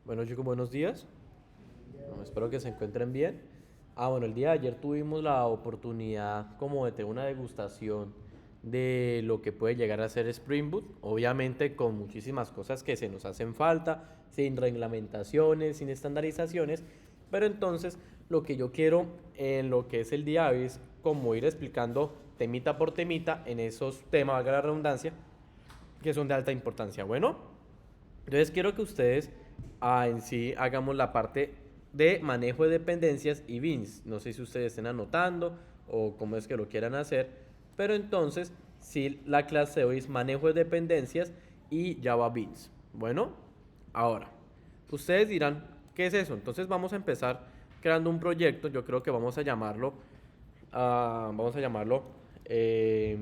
Bueno chicos, buenos días. Bueno, espero que se encuentren bien. Bueno, el día de ayer tuvimos la oportunidad como de tener una degustación de lo que puede llegar a ser Spring Boot, obviamente con muchísimas cosas que se nos hacen falta, sin reglamentaciones, sin estandarizaciones, pero entonces lo que yo quiero en lo que es el día de hoy es como ir explicando temita por temita en esos temas, valga la redundancia, que son de alta importancia. Bueno, entonces quiero que ustedes en sí hagamos la parte de manejo de dependencias y beans. No sé si ustedes estén anotando o cómo es que lo quieran hacer, pero entonces sí la clase de hoy es manejo de dependencias y Java Beans. Bueno, ahora, ustedes dirán, ¿qué es eso? Entonces vamos a empezar creando un proyecto. Yo creo que vamos a llamarlo eh,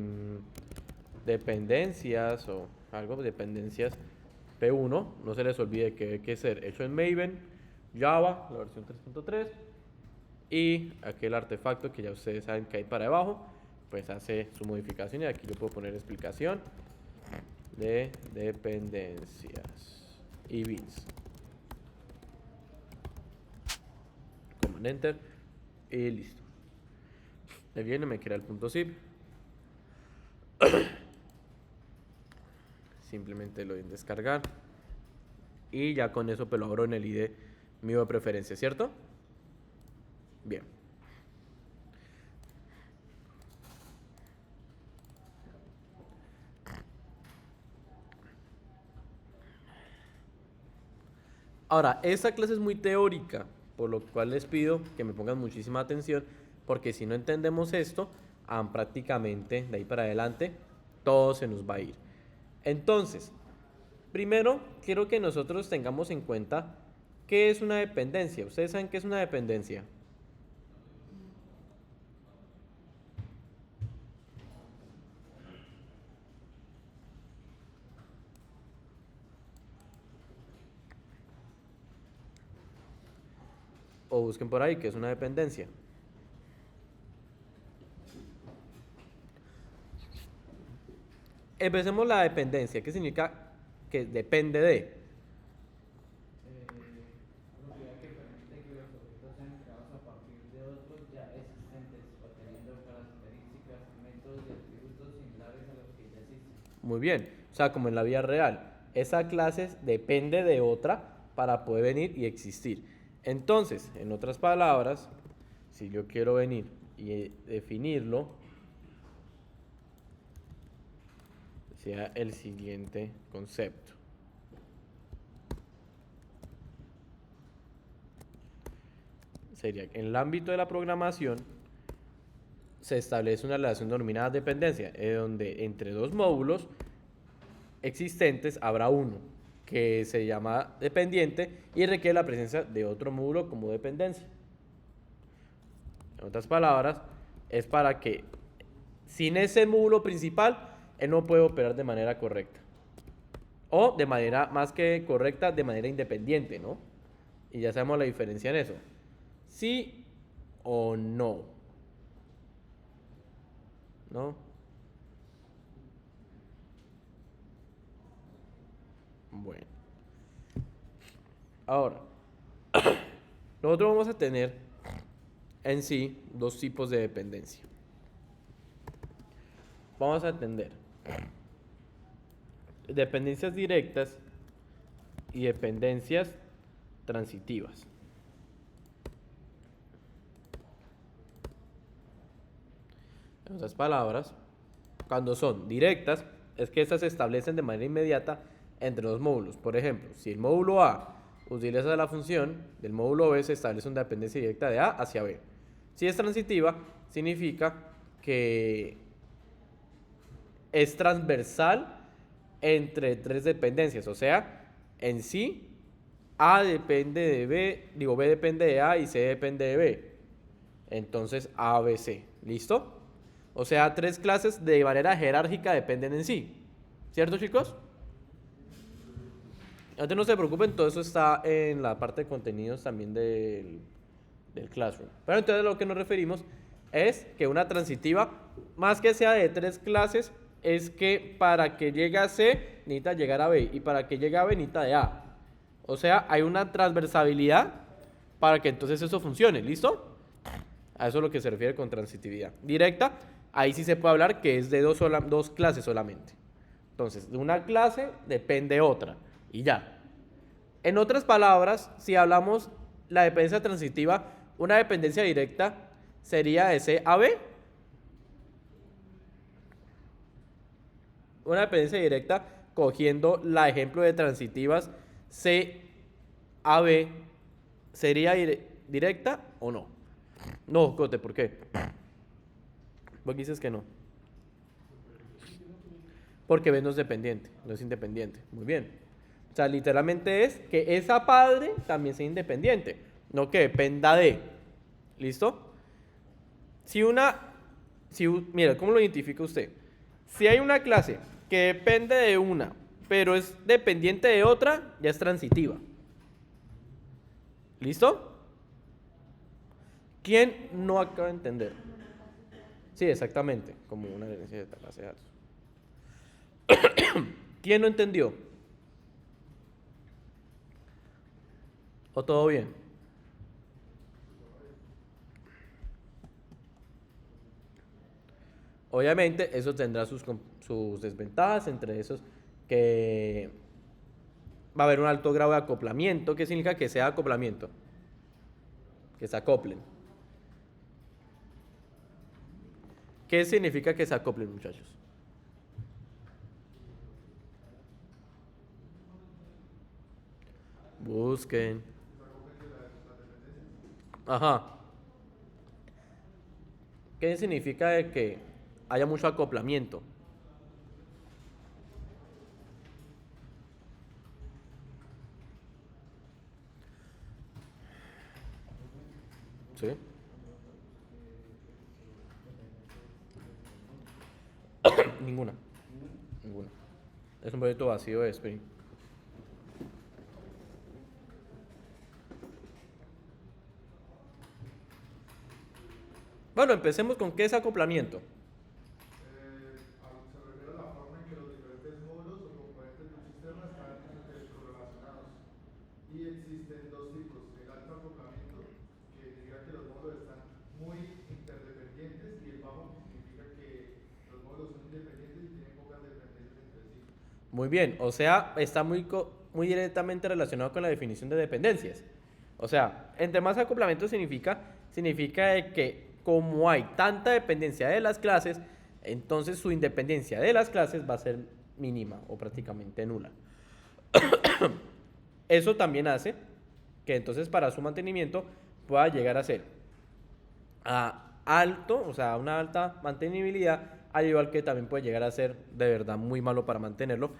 dependencias o algo, dependencias P1. No se les olvide que hay que ser hecho en Maven, Java, la versión 3.3, y aquel artefacto que ya ustedes saben que hay para debajo, pues hace su modificación y aquí yo puedo poner explicación de dependencias y bits. Command Enter y listo. Me viene, me crea el punto zip. Simplemente lo doy en descargar y ya con eso pues lo abro en el ID mío de preferencia, ¿cierto? Bien. Ahora, esta clase es muy teórica, por lo cual les pido que me pongan muchísima atención, porque si no entendemos esto, prácticamente de ahí para adelante todo se nos va a ir. Entonces, primero quiero que nosotros tengamos en cuenta qué es una dependencia. ¿Ustedes saben qué es una dependencia? O busquen por ahí qué es una dependencia. Empecemos la dependencia. ¿Qué significa que depende de? Propiedad que permite que los objetos sean creados a partir de otros ya existentes o teniendo características, métodos y atributos similares a los que ya existen. Muy bien, o sea, como en la vida real. Esa clase depende de otra para poder venir y existir. Entonces, en otras palabras, si yo quiero venir y definirlo, sea el siguiente concepto. Sería que en el ámbito de la programación se establece una relación denominada dependencia, donde entre dos módulos existentes habrá uno que se llama dependiente y requiere la presencia de otro módulo como dependencia. En otras palabras, es para que sin ese módulo principal él no puede operar de manera correcta. O de manera más que correcta, de manera independiente, ¿no? Y ya sabemos la diferencia en eso. Sí o no. ¿No? Bueno. Ahora, nosotros vamos a tener en sí dos tipos de dependencia. Vamos a entender dependencias directas y dependencias transitivas. En otras palabras, cuando son directas, es que estas se establecen de manera inmediata entre dos módulos. Por ejemplo, si el módulo A utiliza la función, del módulo B se establece una dependencia directa de A hacia B. Si es transitiva, significa que es transversal entre tres dependencias, o sea, en sí A depende de B, digo B depende de A y C depende de B. Entonces A, B, C. ¿Listo? O sea, tres clases de manera jerárquica dependen en sí. ¿Cierto, chicos? Entonces no se preocupen, todo eso está en la parte de contenidos también del Classroom. Pero entonces a lo que nos referimos es que una transitiva, más que sea de tres clases, es que para que llegue a C necesita llegar a B y para que llegue a B necesita de A. O sea, hay una transversabilidad para que entonces eso funcione, ¿listo? A eso es lo que se refiere con transitividad. Directa, ahí sí se puede hablar que es de dos clases solamente. Entonces, de una clase depende otra y ya. En otras palabras, si hablamos la dependencia transitiva, una dependencia directa sería de C a B. Una dependencia directa cogiendo la ejemplo de transitivas C a B, ¿sería directa o no? No, Cote, ¿por qué? Vos dices que no. Porque B no es dependiente, no es independiente. Muy bien. O sea, literalmente es que esa padre también sea independiente, no que dependa de. ¿Listo? Mira, ¿cómo lo identifica usted? Si hay una clase que depende de una, pero es dependiente de otra, ya es transitiva. ¿Listo? ¿Quién no acaba de entender? Sí, exactamente, como una herencia de clase de datos. ¿Quién no entendió? ¿O todo bien? Obviamente eso tendrá sus desventajas, entre esos que va a haber un alto grado de acoplamiento. ¿Qué significa que sea acoplamiento? Que se acoplen. ¿Qué significa que se acoplen, muchachos? Busquen. Ajá. ¿Qué significa de que haya mucho acoplamiento? ¿Sí? Ninguna. Ninguna. Es un proyecto vacío de Spring. Bueno, empecemos con qué es acoplamiento. Se refiere a la forma en que los diferentes módulos o componentes de un sistema están intercorrelacionados. Y existen dos tipos: el alto acoplamiento, que significa que los módulos están muy interdependientes, y el bajo, que significa que los módulos son independientes y tienen pocas dependencias entre sí. Muy bien, o sea, está muy directamente relacionado con la definición de dependencias. O sea, entre más acoplamiento significa de que como hay tanta dependencia de las clases, entonces su independencia de las clases va a ser mínima o prácticamente nula. Eso también hace que entonces para su mantenimiento pueda llegar a ser alto, o sea, una alta mantenibilidad, al igual que también puede llegar a ser de verdad muy malo para mantenerlo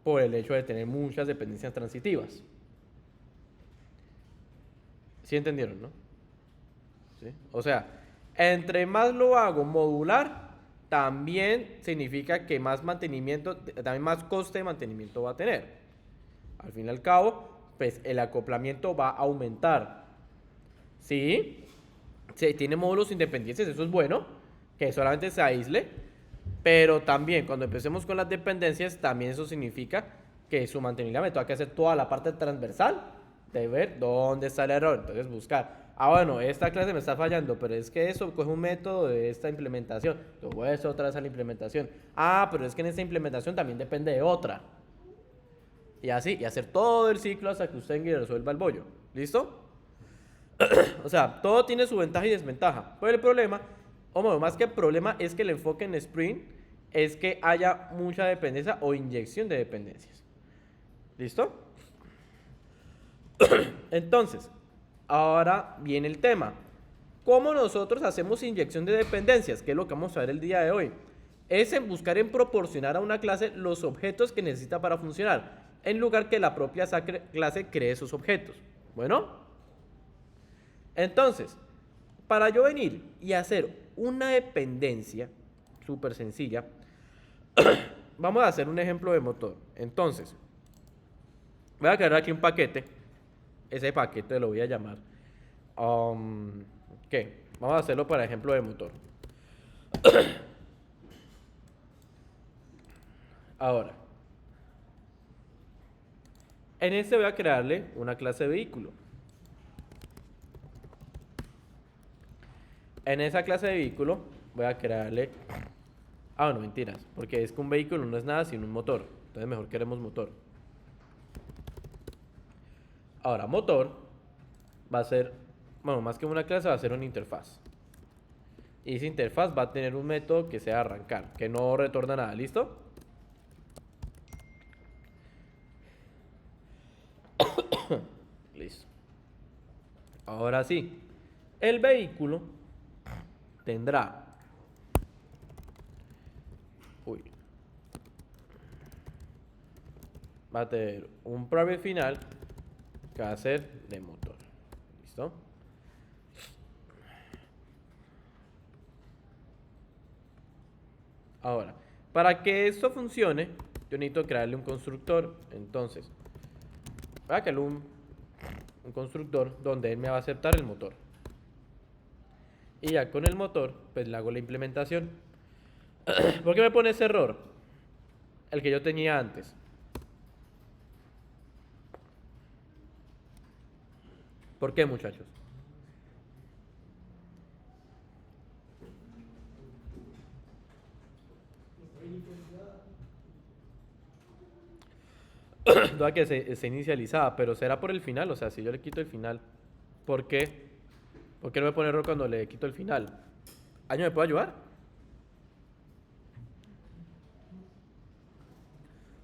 por el hecho de tener muchas dependencias transitivas. ¿Sí entendieron, no? ¿Sí? O sea, entre más lo hago modular, también significa que más mantenimiento, también más coste de mantenimiento va a tener. Al fin y al cabo, pues el acoplamiento va a aumentar. ¿Sí? Si tiene módulos independientes, eso es bueno, que solamente se aísle, pero también cuando empecemos con las dependencias, también eso significa que su mantenimiento me tenga que hacer toda la parte transversal de ver dónde está el error, entonces buscar. Bueno, esta clase me está fallando, pero es que eso coge un método de esta implementación. Yo voy a hacer otra vez a la implementación. Pero es que en esta implementación también depende de otra. Y así, y hacer todo el ciclo hasta que usted resuelva el bollo. ¿Listo? O sea, todo tiene su ventaja y desventaja. Pero el problema, o bueno, más que el problema, es que el enfoque en Spring es que haya mucha dependencia o inyección de dependencias. ¿Listo? Entonces, ahora viene el tema. ¿Cómo nosotros hacemos inyección de dependencias? Que es lo que vamos a ver el día de hoy. Es en buscar en proporcionar a una clase los objetos que necesita para funcionar, en lugar que la propia clase cree esos objetos. Bueno, entonces, para yo venir y hacer una dependencia súper sencilla, vamos a hacer un ejemplo de motor. Entonces, voy a crear aquí un paquete. Ese paquete lo voy a llamar ¿qué? Vamos a hacerlo para ejemplo de motor. Ahora, En este voy a crearle una clase de vehículo. En esa clase de vehículo voy a crearle... Ah, bueno, mentiras, porque es que un vehículo no es nada sin un motor. Entonces mejor queremos motor. Ahora, motor va a ser, bueno, más que una clase va a ser una interfaz. Y esa interfaz va a tener un método que sea arrancar, que no retorna nada, ¿listo? Listo. Ahora sí, el vehículo tendrá... Uy. Va a tener un private final que va a ser de motor. ¿Listo? Ahora, para que esto funcione, yo necesito crearle un constructor. Entonces, voy a crearle un constructor donde él me va a aceptar el motor. Y ya con el motor, pues le hago la implementación. ¿Por qué me pone ese error? El que yo tenía antes. ¿Por qué, muchachos? Duda que se inicializada, pero será por el final. O sea, si yo le quito el final, ¿por qué? ¿Por qué no me pone error cuando le quito el final? ¿Año me puede ayudar?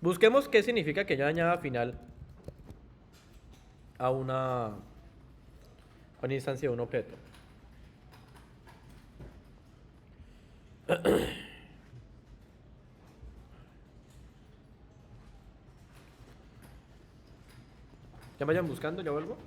Busquemos qué significa que yo añada final a una instancia de un objeto. Ya vayan buscando, ya vuelvo.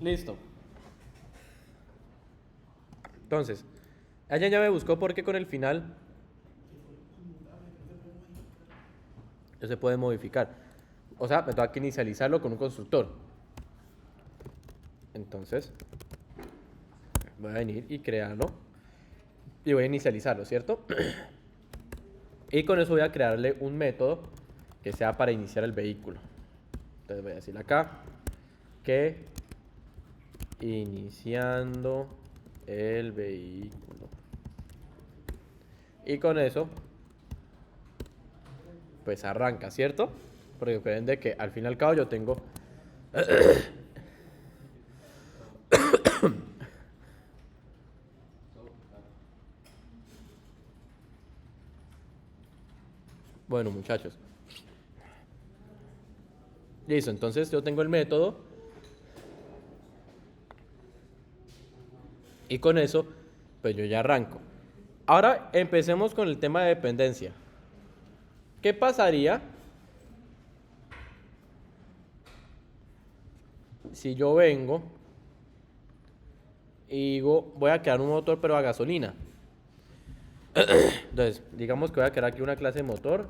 Listo. Entonces, ella ya me buscó porque con el final no se puede modificar. O sea, me tengo que inicializarlo con un constructor. Entonces, voy a venir y crearlo. Y voy a inicializarlo, ¿cierto? Y con eso voy a crearle un método que sea para iniciar el vehículo. Entonces voy a decir acá que iniciando el vehículo. Y con eso, pues arranca, ¿cierto? Porque dependen de que al fin y al cabo yo tengo... Bueno, muchachos. Listo, entonces yo tengo el método. Y con eso, pues yo ya arranco. Ahora empecemos con el tema de dependencia. ¿Qué pasaría si yo vengo y digo, voy a crear un motor pero a gasolina? Entonces, digamos que voy a crear aquí una clase de motor,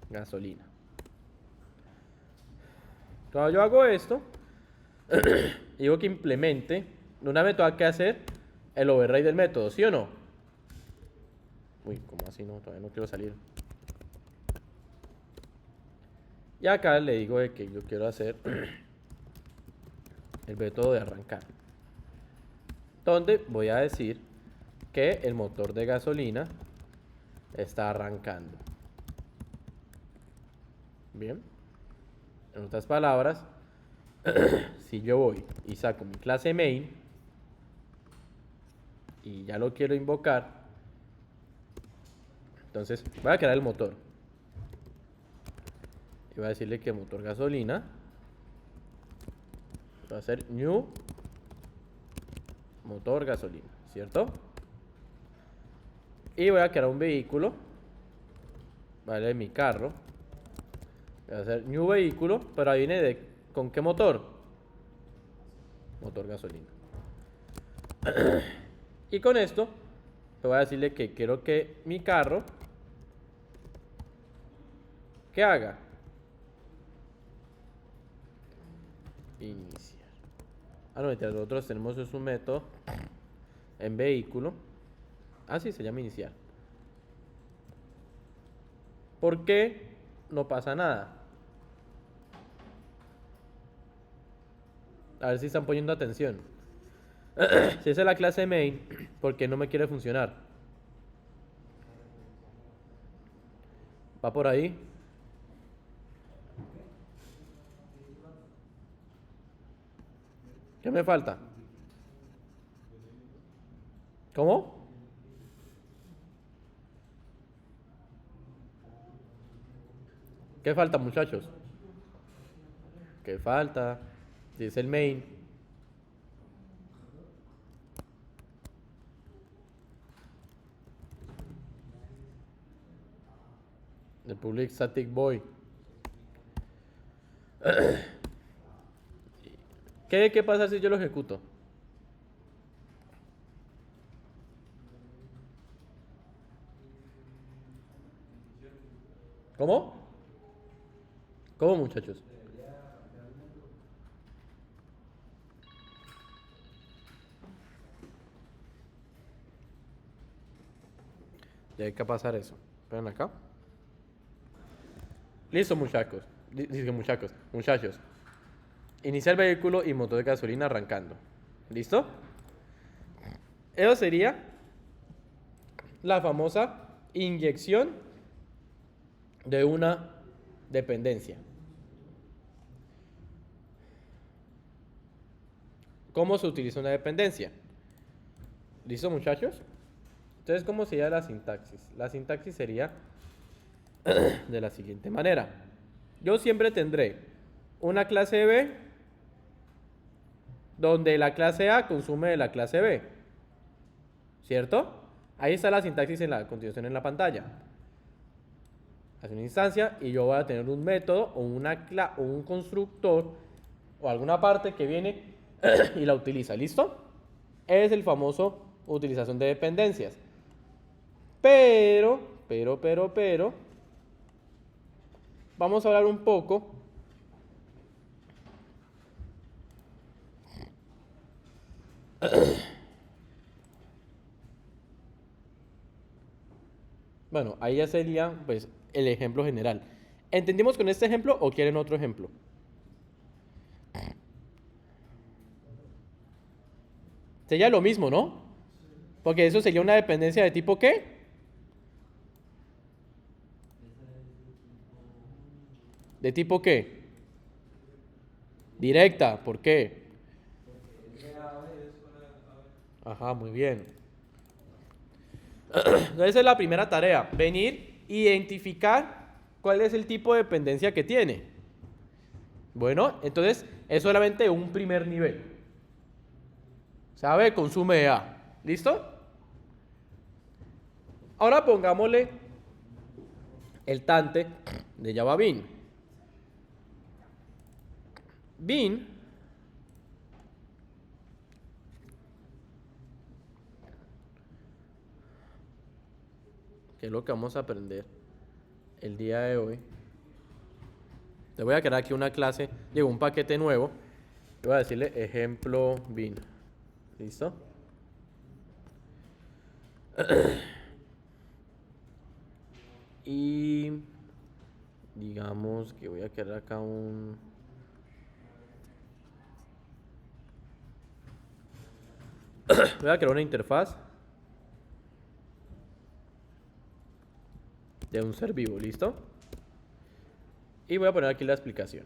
gasolina. Cuando yo hago esto, digo que implemente, de una vez tengo que hacer el override del método, ¿sí o no? Uy, ¿cómo así no? Todavía no quiero salir. Y acá le digo de que yo quiero hacer el método de arrancar, donde voy a decir que el motor de gasolina está arrancando. Bien. En otras palabras, si yo voy y saco mi clase main y ya lo quiero invocar, entonces voy a crear el motor y voy a decirle que motor gasolina va a ser new motor gasolina, ¿cierto? Y voy a crear un vehículo, vale, mi carro. Voy a hacer new vehículo, pero ahí viene de ¿con qué motor? Motor gasolina. Y con esto voy a decirle que quiero que mi carro, ¿qué haga? Iniciar. Ah, no, mientras nosotros tenemos es un método en vehículo. Ah, sí, se llama iniciar. ¿Por qué no pasa nada? A ver si están poniendo atención. Si esa es la clase main, ¿por qué no me quiere funcionar? ¿Va por ahí? ¿Qué me falta? ¿Cómo? ¿Qué falta, muchachos? ¿Qué falta? Si es el main. El public static void. ¿Qué pasa si yo lo ejecuto? ¿Cómo? ¿Cómo, muchachos? Ya hay que pasar eso. Ven acá. Listo, muchachos. Muchachos. Iniciar vehículo y motor de gasolina arrancando. ¿Listo? Eso sería la famosa inyección de una dependencia. ¿Cómo se utiliza una dependencia? ¿Listo, muchachos? Entonces, ¿cómo sería la sintaxis? La sintaxis sería de la siguiente manera. Yo siempre tendré una clase B donde la clase A consume de la clase B, ¿cierto? Ahí está la sintaxis en la continuación en la pantalla. Hace una instancia y yo voy a tener un método o un constructor o alguna parte que viene y la utiliza, ¿listo? Es el famoso utilización de dependencias. Pero, vamos a hablar un poco bueno, ahí ya sería pues el ejemplo general. ¿Entendimos con este ejemplo o quieren otro ejemplo? Sería lo mismo, ¿no? Porque eso sería una dependencia de tipo ¿qué? ¿De tipo qué? Directa, ¿por qué? Ajá, muy bien. Entonces esa es la primera tarea, venir, identificar cuál es el tipo de dependencia que tiene. Bueno, entonces es solamente un primer nivel. ¿Sabe? Consume A. ¿Listo? Ahora pongámosle el tante de Java Bean. Bean que es lo que vamos a aprender el día de hoy. Te voy a crear aquí una clase, llegó un paquete nuevo. Voy a decirle ejemplo Bean. ¿Listo? Y digamos que voy a crear acá voy a crear una interfaz de un ser vivo, ¿listo? Y voy a poner aquí la explicación.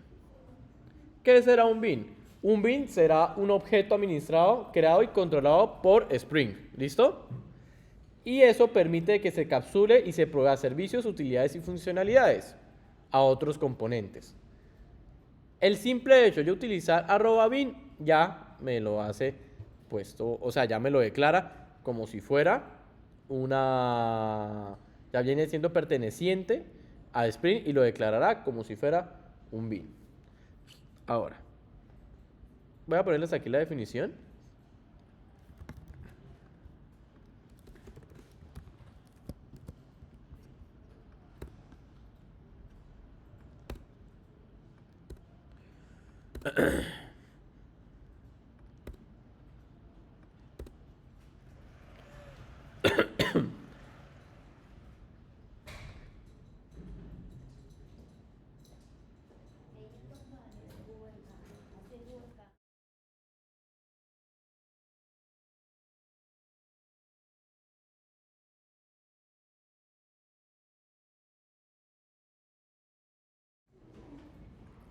¿Qué será un bean? Un bean será un objeto administrado, creado y controlado por Spring, ¿listo? Y eso permite que se capsule y se provea servicios, utilidades y funcionalidades a otros componentes. El simple hecho de utilizar @bin ya me lo hace puesto, o sea, ya me lo declara como si fuera ya viene siendo perteneciente a Spring y lo declarará como si fuera un bin. Ahora, voy a ponerles aquí la definición.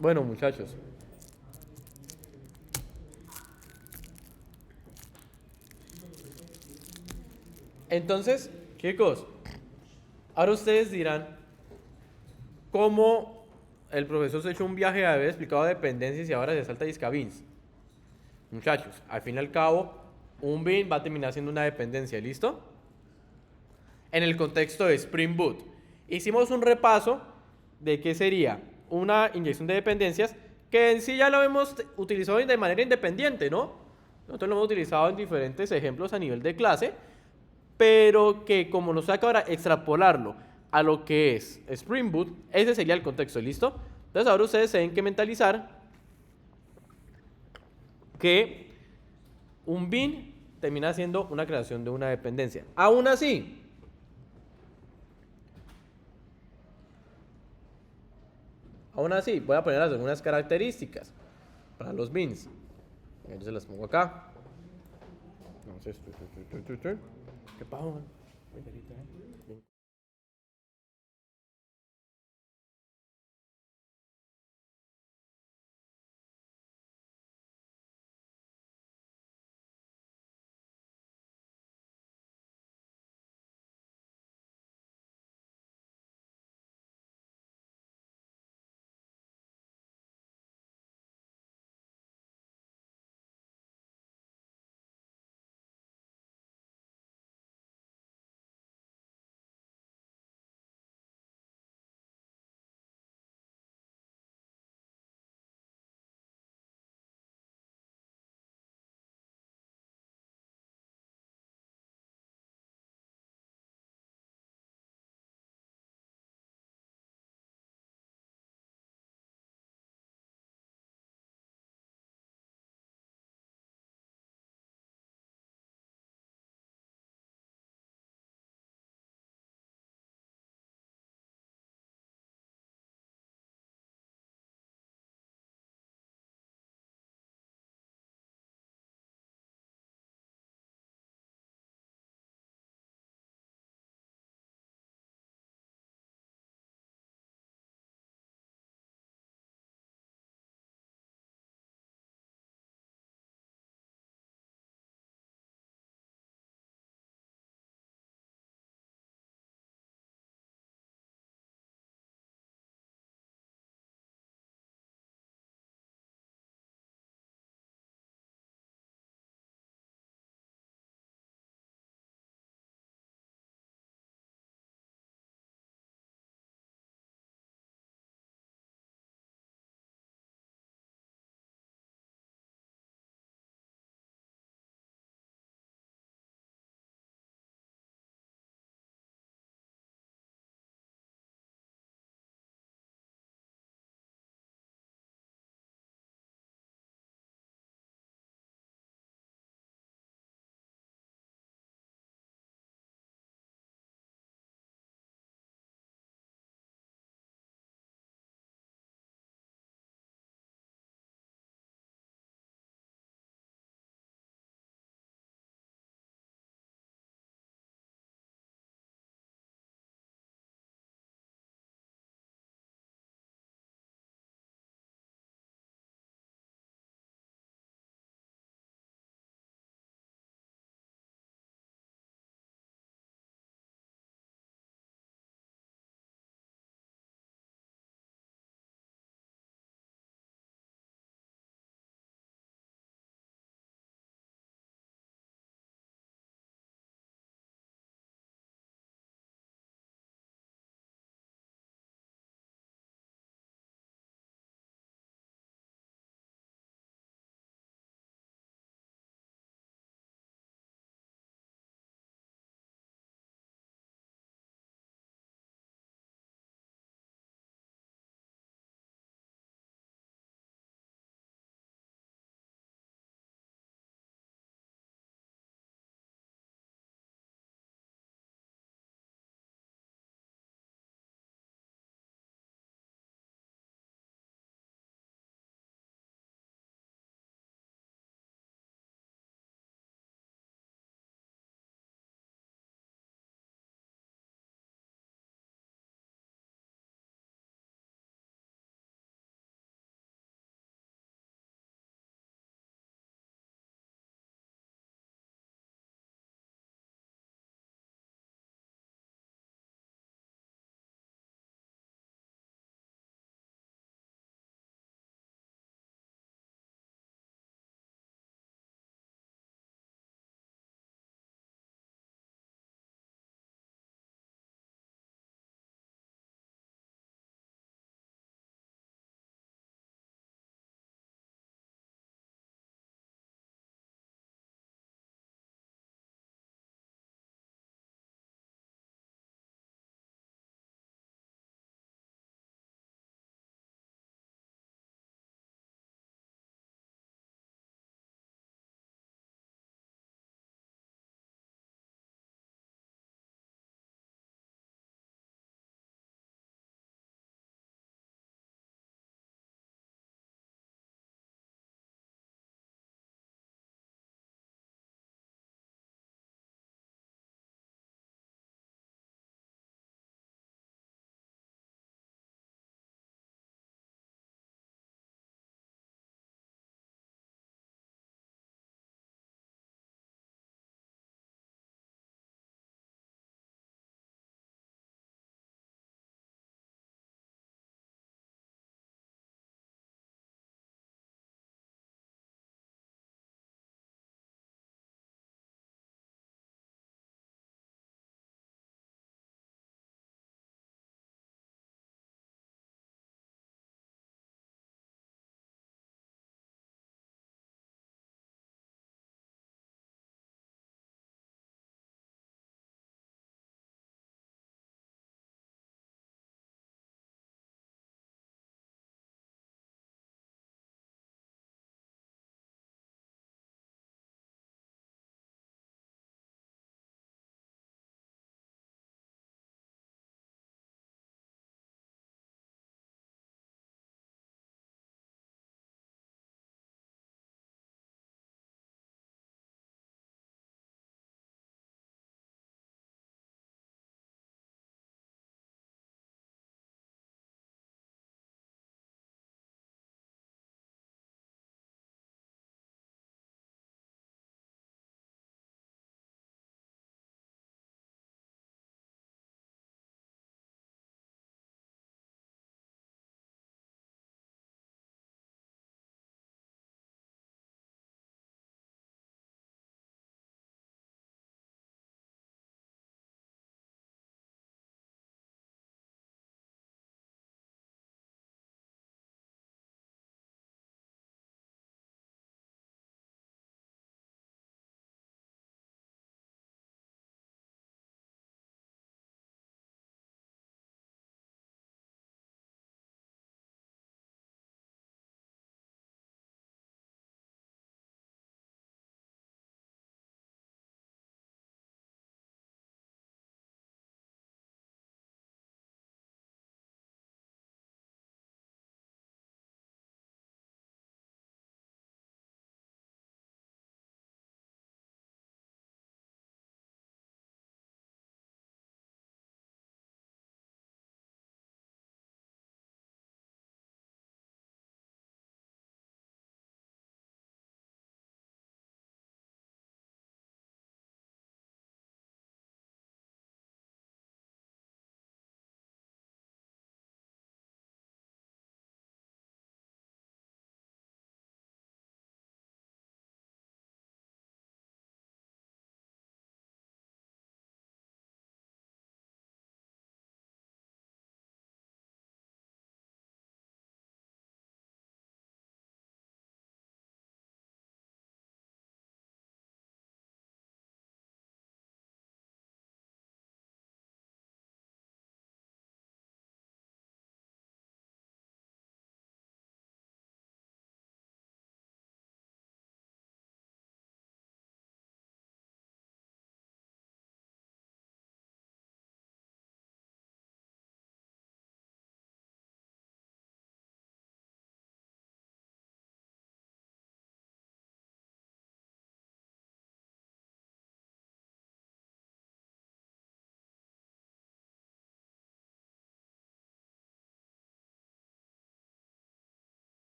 Bueno, muchachos, entonces, chicos, ahora ustedes dirán cómo el profesor se echó un viaje de haber explicado dependencias y ahora se salta discabins. Muchachos, al fin y al cabo, un bin va a terminar siendo una dependencia, ¿listo? En el contexto de Spring Boot. Hicimos un repaso de qué sería una inyección de dependencias que en sí ya lo hemos utilizado de manera independiente, ¿no? Nosotros lo hemos utilizado en diferentes ejemplos a nivel de clase, pero que como nos saca ahora extrapolarlo a lo que es Spring Boot, ese sería el contexto, ¿listo? Entonces ahora ustedes tienen que mentalizar que un bin termina siendo una creación de una dependencia. Aún así, voy a poner algunas características para los bins. Yo se las pongo acá. Entonces, ¿qué pasa?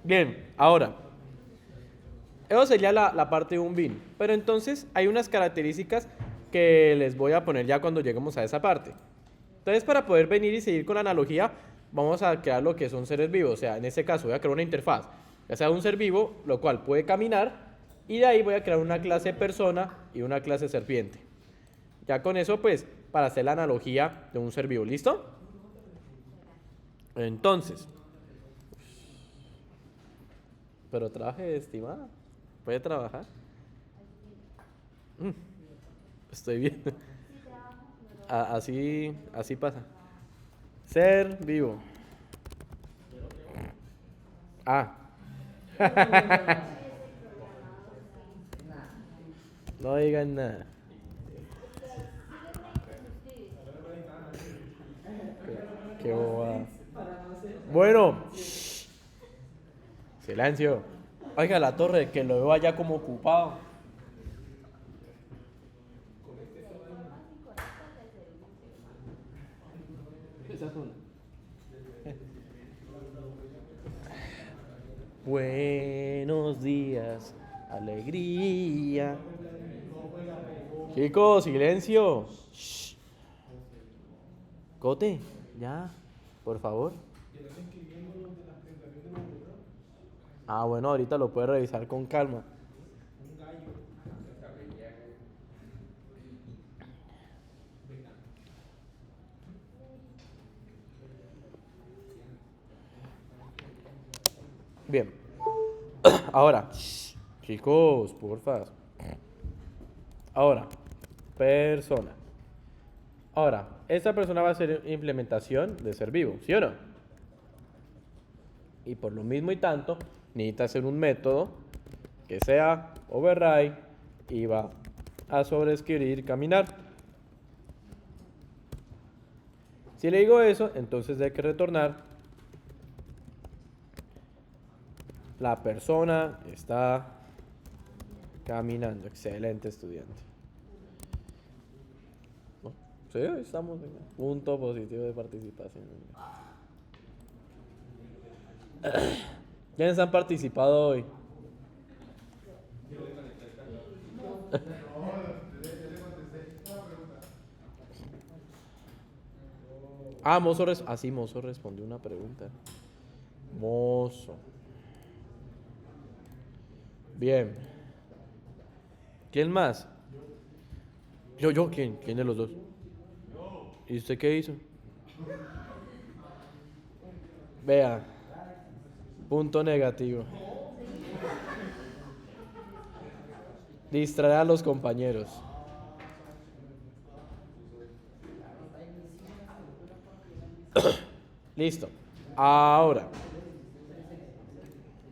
Bien, ahora, eso sería la parte de un bin. Pero entonces hay unas características que les voy a poner ya cuando lleguemos a esa parte. Entonces, para poder venir y seguir con la analogía, vamos a crear lo que son seres vivos. O sea, en este caso voy a crear una interfaz, ya sea un ser vivo, lo cual puede caminar, y de ahí voy a crear una clase persona y una clase serpiente. Ya con eso, pues, para hacer la analogía de un ser vivo. ¿Listo? Entonces, pero trabaje, estimada. ¿Puede trabajar? Mm, Estoy bien. Así pasa. Ser vivo. Ah. No digan nada. Qué bobada. Bueno, silencio. Oiga, la torre, que lo veo allá como ocupado. Esa zona. Buenos días, alegría. Chicos, silencio. Shh. Cote, ya, por favor. Ah, bueno, ahorita lo puedes revisar con calma. Bien. Ahora, shh, chicos, porfa. Ahora, persona. Ahora, esta persona va a hacer implementación de ser vivo, ¿sí o no? Y por lo mismo y tanto, necesita hacer un método que sea override y va a sobreescribir caminar. Si le digo eso, entonces hay que retornar la persona está caminando. Excelente estudiante. ¿No? Sí, estamos en el punto positivo de participación. ¿Quiénes han participado hoy? Ah, Mozo respondió una pregunta. Mozo. Bien. ¿Quién más? Yo, ¿quién? ¿Quién de los dos? ¿Y usted qué hizo? Vea, punto negativo. Distraer a los compañeros. Listo. Ahora,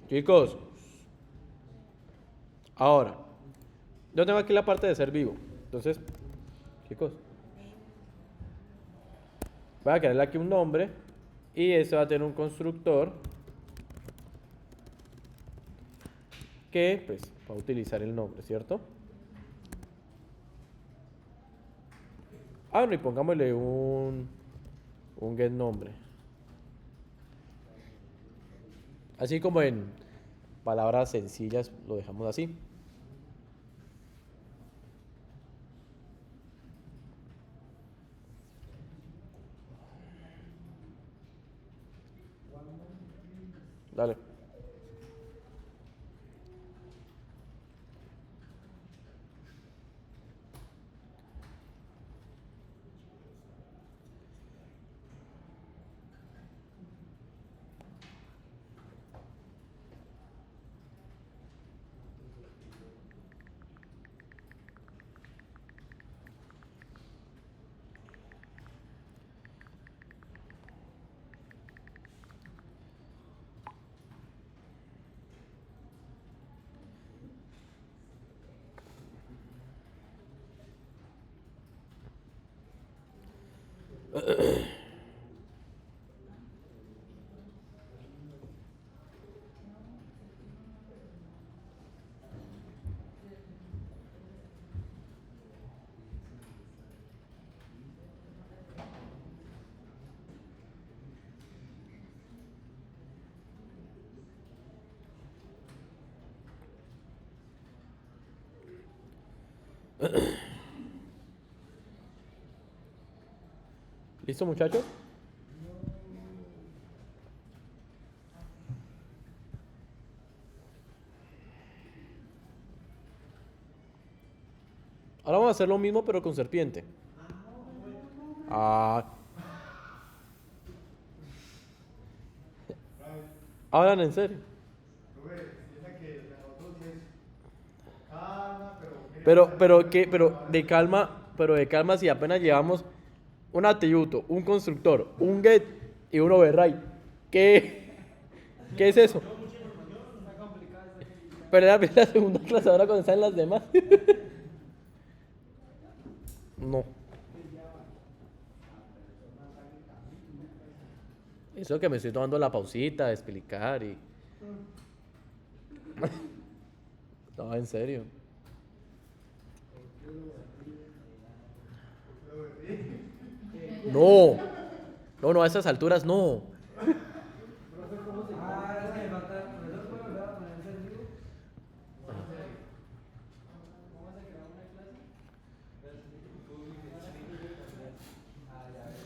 chicos, ahora, yo tengo aquí la parte de ser vivo. Entonces, chicos, voy a crearle aquí un nombre y este va a tener un constructor que, pues, va a utilizar el nombre, ¿cierto? Ah, bueno, y pongámosle un get nombre. Así como en palabras sencillas lo dejamos así. Dale. ¿Listo, muchachos? Ahora vamos a hacer lo mismo pero con serpiente. Ah. Hablan en serio. Piensa que nosotros es calma, Pero de calma si apenas llevamos un atributo, un constructor, un get y un override. ¿Qué es eso? Pero era la segunda clase ahora cuando están las demás. No. Eso que me estoy tomando la pausita de explicar y... No, en serio. No. No, a esas alturas no. Ah, es que me falta. ¿Profesor puede volver a ponerse en vivo? ¿Vamos a crear una clase? Ah, ya ves.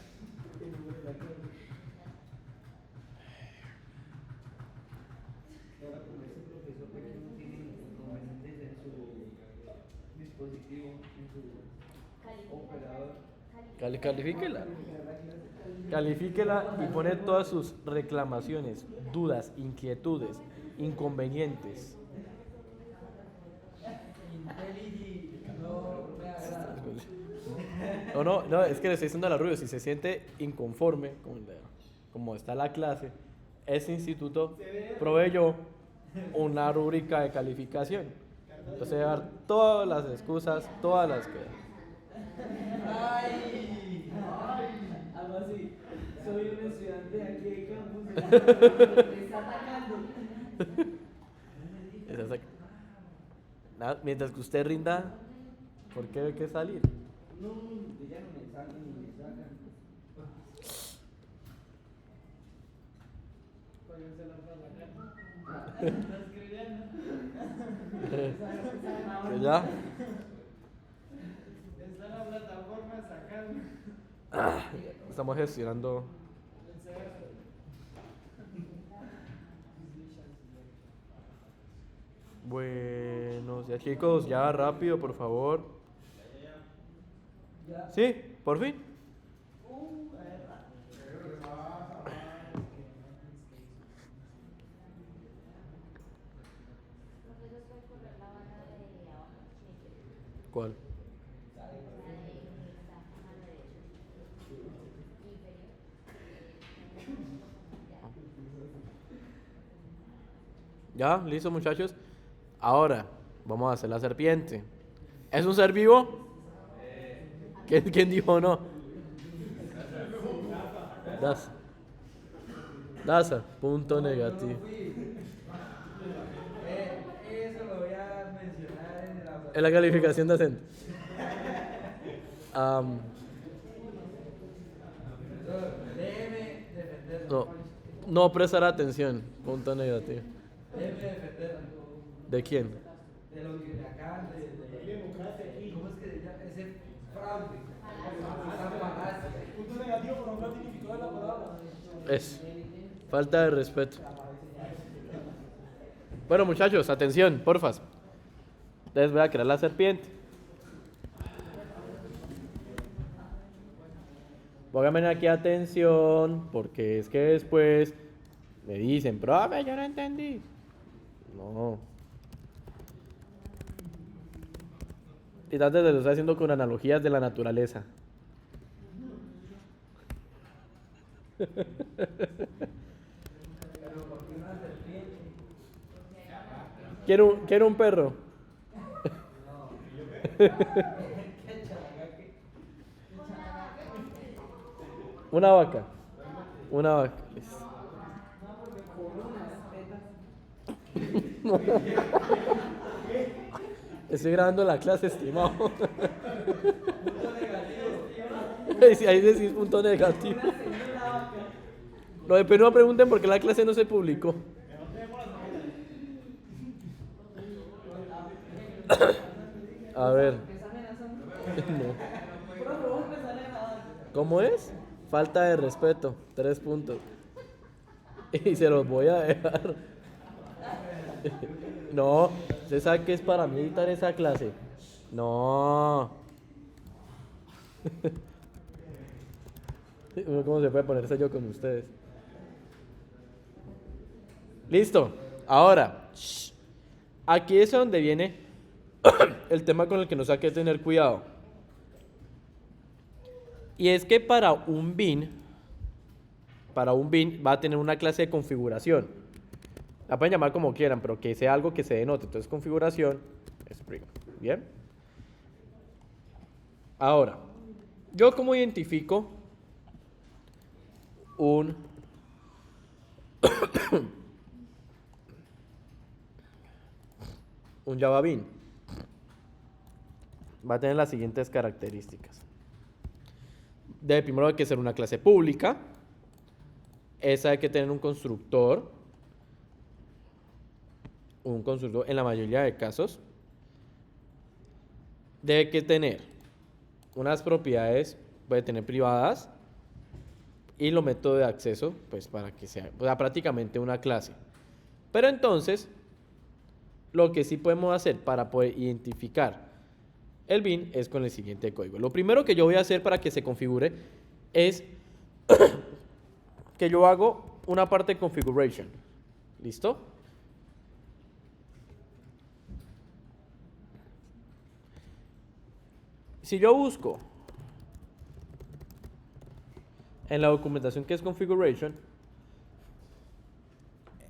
Ahora, como ese profesor pequeño tiene inconvenientes en su dispositivo, en su operador. Califíquela. Califíquela y pone todas sus reclamaciones, dudas, inquietudes, inconvenientes. No, es que le estoy diciendo a la Rubio, si se siente inconforme como está la clase, ese instituto proveyó una rúbrica de calificación. Entonces, dar todas las excusas, todas las que... ¡Ay! Algo así. Soy un estudiante aquí de campus. Me está atacando. Nada, mientras que usted rinda, ¿por qué hay que salir? No, ya no me sacan ni me sacan. Pónganse la para acá. ¿Estás escribiendo? ¿Ya? Está en la plataforma sacando. Estamos gestionando. Bueno, ya chicos, ya rápido, por favor. ¿Sí? ¿Por fin? ¿Cuál? ¿Ya? ¿Listo, muchachos? Ahora, vamos a hacer la serpiente. ¿Es un ser vivo? ¿Quién dijo no? Daza, punto negativo. Eso lo voy a mencionar en la En la calificación docente. Déjeme defenderlo. No prestar atención, punto negativo. Déjeme defenderlo. ¿De quién? De lo que me acaban de ¿cómo es que se llama? Ese fraude. Esa falacia. Punto negativo por no tipificado la palabra. Es falta de respeto. Bueno, muchachos, atención, porfas. Les voy a crear la serpiente. Pónganme aquí atención, porque es que después me dicen, profe, yo no entendí. No. Y antes lo estoy haciendo con analogías de la naturaleza. Quiero un perro. Una vaca. Una vaca. Listo. Estoy grabando la clase, estimado. Ahí decís punto negativo. No, después no me pregunten por qué la clase no se publicó. A ver. No. Profe, vos empezar a grabar. ¿Cómo es? Falta de respeto. 3 puntos. Y se los voy a dejar. No, usted sabe que es para mí editar esa clase. No. ¿Cómo se puede ponerse yo con ustedes? Listo. Ahora, shh, aquí es donde viene el tema con el que nos hay que tener cuidado. Y es que para un bin va a tener una clase de configuración. La pueden llamar como quieran, pero que sea algo que se denote. Entonces, configuración, Spring. ¿Bien? Ahora, ¿yo cómo identifico un Java Bean? Va a tener las siguientes características. Debe primero hay que ser una clase pública. Esa hay que tener un constructor en la mayoría de casos. Debe que tener unas propiedades, puede tener privadas, y los métodos de acceso, pues para que sea prácticamente una clase. Pero entonces, lo que sí podemos hacer para poder identificar el bin es con el siguiente código. Lo primero que yo voy a hacer para que se configure es que yo hago una parte de configuration. ¿Listo? Si yo busco en la documentación que es configuration,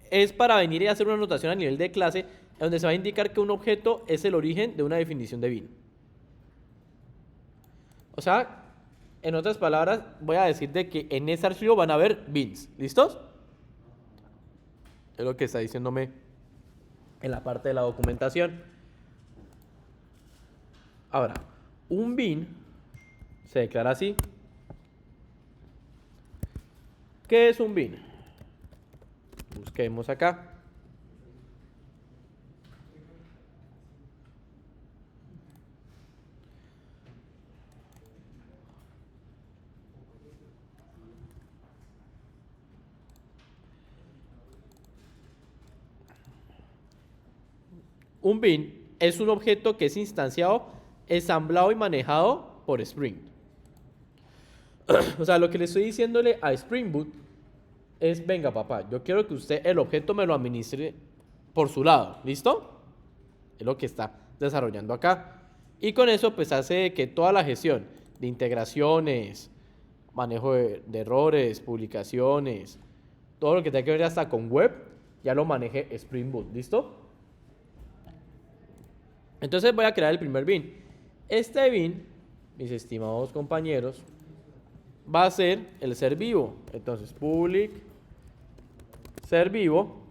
es para venir y hacer una anotación a nivel de clase donde se va a indicar que un objeto es el origen de una definición de bin. O sea, en otras palabras, voy a decir de que en ese archivo van a haber bins. ¿Listos? Es lo que está diciéndome en la parte de la documentación. Ahora, un bin se declara así. ¿Qué es un bin? Busquemos acá. Un bin es un objeto que es instanciado, ensamblado y manejado por Spring. O sea, lo que le estoy diciéndole a Spring Boot es, venga papá, yo quiero que usted el objeto me lo administre por su lado, ¿listo? Es lo que está desarrollando acá. Y con eso pues hace que toda la gestión de integraciones, manejo de errores, publicaciones, todo lo que tenga que ver hasta con web, ya lo maneje Spring Boot, ¿listo? Entonces voy a crear el primer bin. Este bin, mis estimados compañeros, va a ser el ser vivo. Entonces, public ser vivo.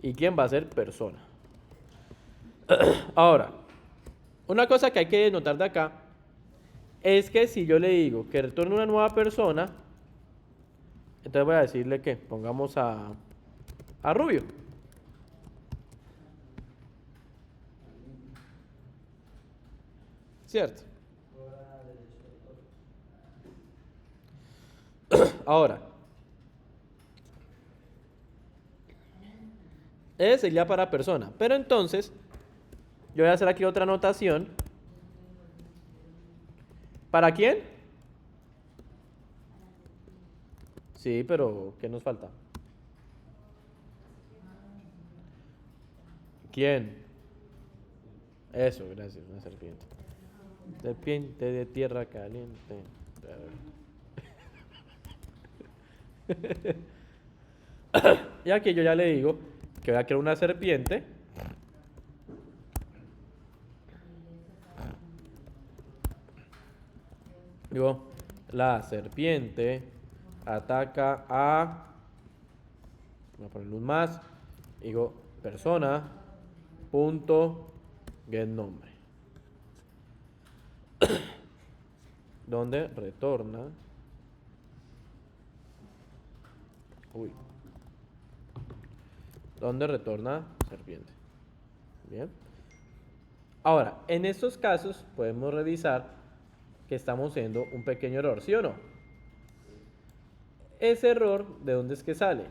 ¿Y quién va a ser? Persona. Ahora, una cosa que hay que notar de acá es que si yo le digo que retorne una nueva persona, entonces voy a decirle que pongamos a Rubio. ¿Cierto? Ahora, ese sería para persona. Pero entonces, yo voy a hacer aquí otra anotación. ¿Para quién? Sí, pero ¿qué nos falta? ¿Quién? Eso, gracias, una serpiente. Serpiente de tierra caliente. Y aquí yo ya le digo que voy a crear una serpiente. Digo, la serpiente ataca a... Voy a poner luz más. Digo, persona punto get nombre. Donde retorna... donde retorna serpiente. Bien. Ahora, en estos casos podemos revisar que estamos haciendo un pequeño error, ¿sí o no? Ese error, ¿de dónde es que sale?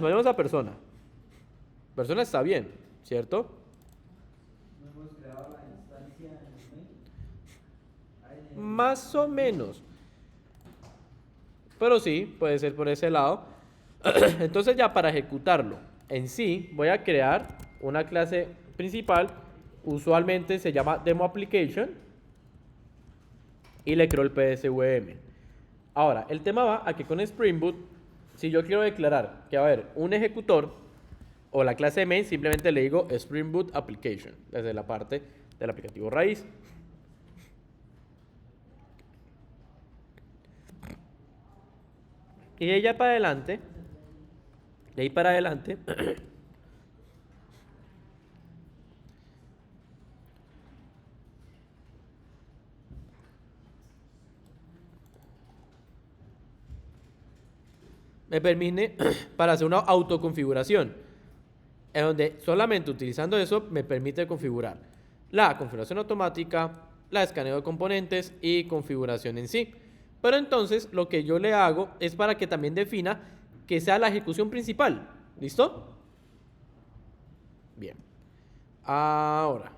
Vayamos a persona. Persona está bien, ¿cierto? No hemos creado la instancia en el main. Más o menos. Pero sí, puede ser por ese lado. Entonces ya para ejecutarlo en sí, voy a crear una clase principal. Usualmente se llama Demo Application. Y le creo el PSVM. Ahora, el tema va a que con Spring Boot, si yo quiero declarar que va a haber un ejecutor o la clase main, simplemente le digo Spring Boot Application desde la parte del aplicativo raíz. Y de ahí para adelante, me permite para hacer una autoconfiguración, en donde solamente utilizando eso me permite configurar la configuración automática, la escaneo de componentes y configuración en sí. Pero entonces lo que yo le hago es para que también defina que sea la ejecución principal. ¿Listo? Bien. Ahora.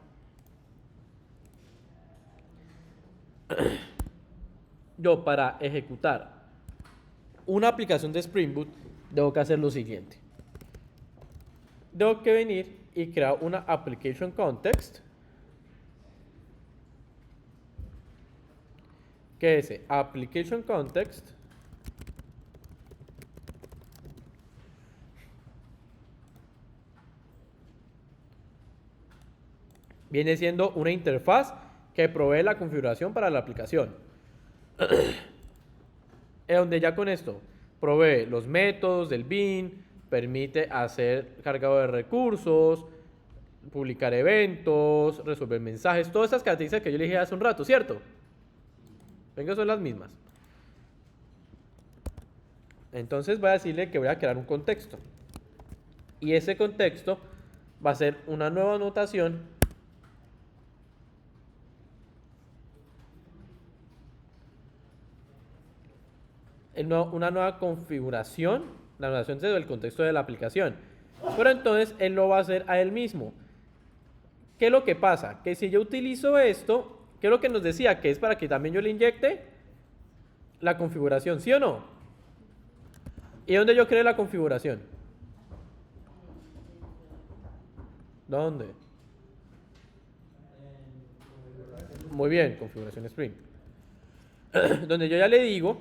Yo para ejecutar una aplicación de Spring Boot debo que hacer lo siguiente. Debo que venir y crear una application context. Que es application context viene siendo una interfaz que provee la configuración para la aplicación. Es donde ya con esto provee los métodos del bin, permite hacer cargado de recursos, publicar eventos, resolver mensajes, todas esas características que yo le dije hace un rato, ¿cierto? Venga, son las mismas. Entonces voy a decirle que voy a crear un contexto. Y ese contexto va a ser una nueva anotación una nueva configuración, la anotación del contexto de la aplicación. Pero entonces él lo va a hacer a él mismo. ¿Qué es lo que pasa? Que si yo utilizo esto, ¿qué es lo que nos decía? Que es para que también yo le inyecte la configuración, ¿sí o no? ¿Y dónde yo creé la configuración? ¿Dónde? Muy bien, configuración Spring. Donde yo ya le digo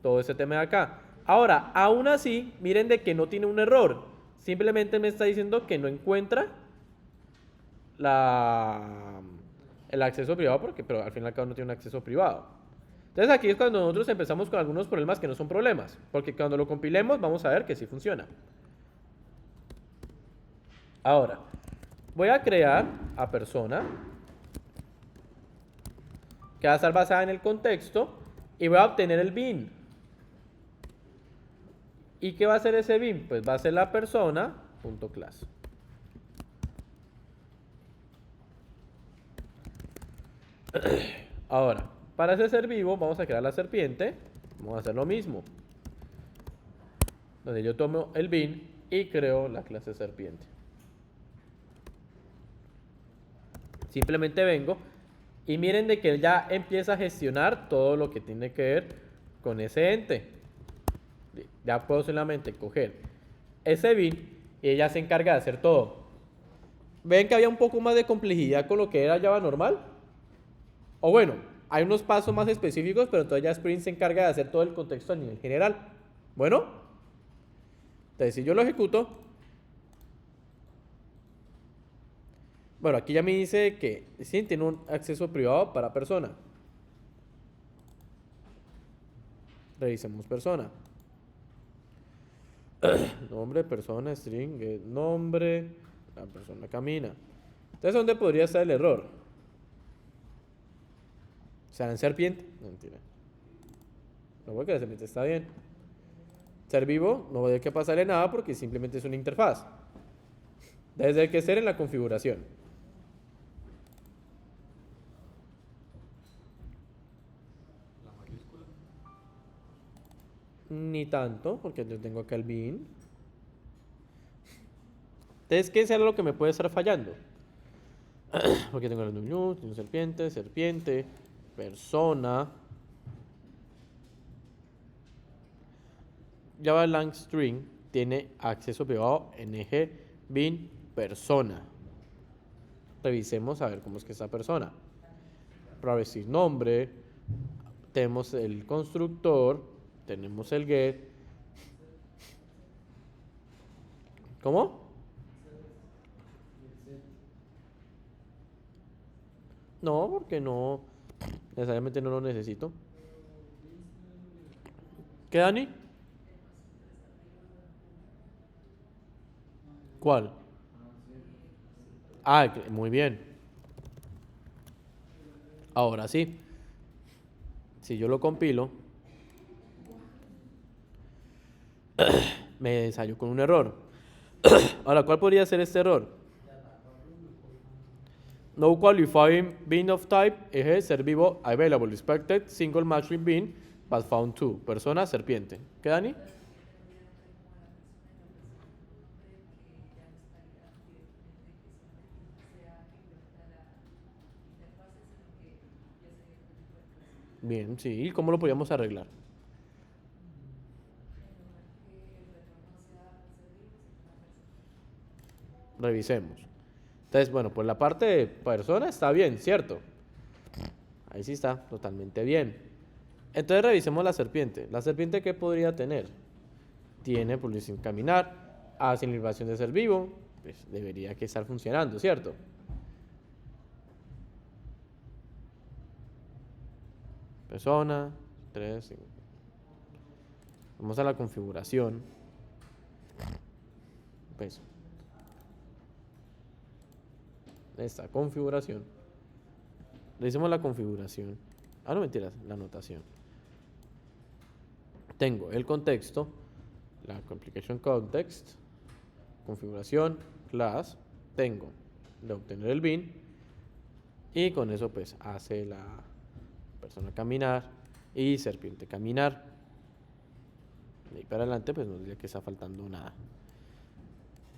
todo ese tema de acá. Ahora, aún así, miren de que no tiene un error. Simplemente me está diciendo que no encuentra el acceso privado, pero al fin y al cabo no tiene un acceso privado. Entonces aquí es cuando nosotros empezamos con algunos problemas que no son problemas, porque cuando lo compilemos vamos a ver que sí funciona. Ahora, voy a crear a persona que va a estar basada en el contexto y voy a obtener el bin. ¿Y qué va a hacer ese bin? Pues va a ser la persona.class. Ahora, para ese ser vivo vamos a crear la serpiente. Vamos a hacer lo mismo. Donde yo tomo el bin y creo la clase serpiente. Simplemente vengo y miren de que él ya empieza a gestionar todo lo que tiene que ver con ese ente. Ya puedo solamente coger ese bin y ella se encarga de hacer todo. ¿Ven que había un poco más de complejidad con lo que era Java normal? O bueno, hay unos pasos más específicos, pero entonces ya Spring se encarga de hacer todo el contexto a nivel general. Bueno, entonces si yo lo ejecuto, bueno, aquí ya me dice que sí, tiene un acceso privado para persona. Revisemos persona. Nombre, persona, string, nombre, la persona camina. Entonces, ¿dónde podría estar el error? ¿Será en serpiente? No, mentira. No, porque la serpiente está bien. Ser vivo, no hay que pasarle nada porque simplemente es una interfaz. Debe que ser en la configuración. La mayúscula. Ni tanto, porque yo tengo acá el bin. Entonces, ¿qué será lo que me puede estar fallando? Porque tengo el new, tengo serpiente, serpiente, persona. Java Lang String tiene acceso privado ng bin persona. Revisemos a ver cómo es que esta persona. Privacy nombre, tenemos el constructor, tenemos el get. ¿Cómo? No, porque no necesariamente no lo necesito. ¿Qué, Dani? ¿Cuál? Ah, muy bien. Ahora sí. Si yo lo compilo, me ensayo con un error. Ahora, ¿cuál podría ser este error? No qualifying bin of type eje ser vivo available expected single matching bin but found two. Persona serpiente. ¿Qué, Dani? Bien, sí. ¿Y cómo lo podríamos arreglar? Revisemos. Entonces, bueno, pues la parte de persona está bien, ¿cierto? Ahí sí está, totalmente bien. Entonces revisemos la serpiente. ¿La serpiente qué podría tener? Tiene pues sin caminar, hace inhibición de ser vivo, pues debería que estar funcionando, ¿cierto? Persona, 3, 5. Vamos a la configuración. Pues, esta configuración. Le hicimos la configuración. Ah, no, mentiras, la anotación. Tengo el contexto, la application context, configuración, class, tengo de obtener el bin y con eso pues hace la persona caminar y serpiente caminar. De ahí para adelante pues no diría que está faltando nada.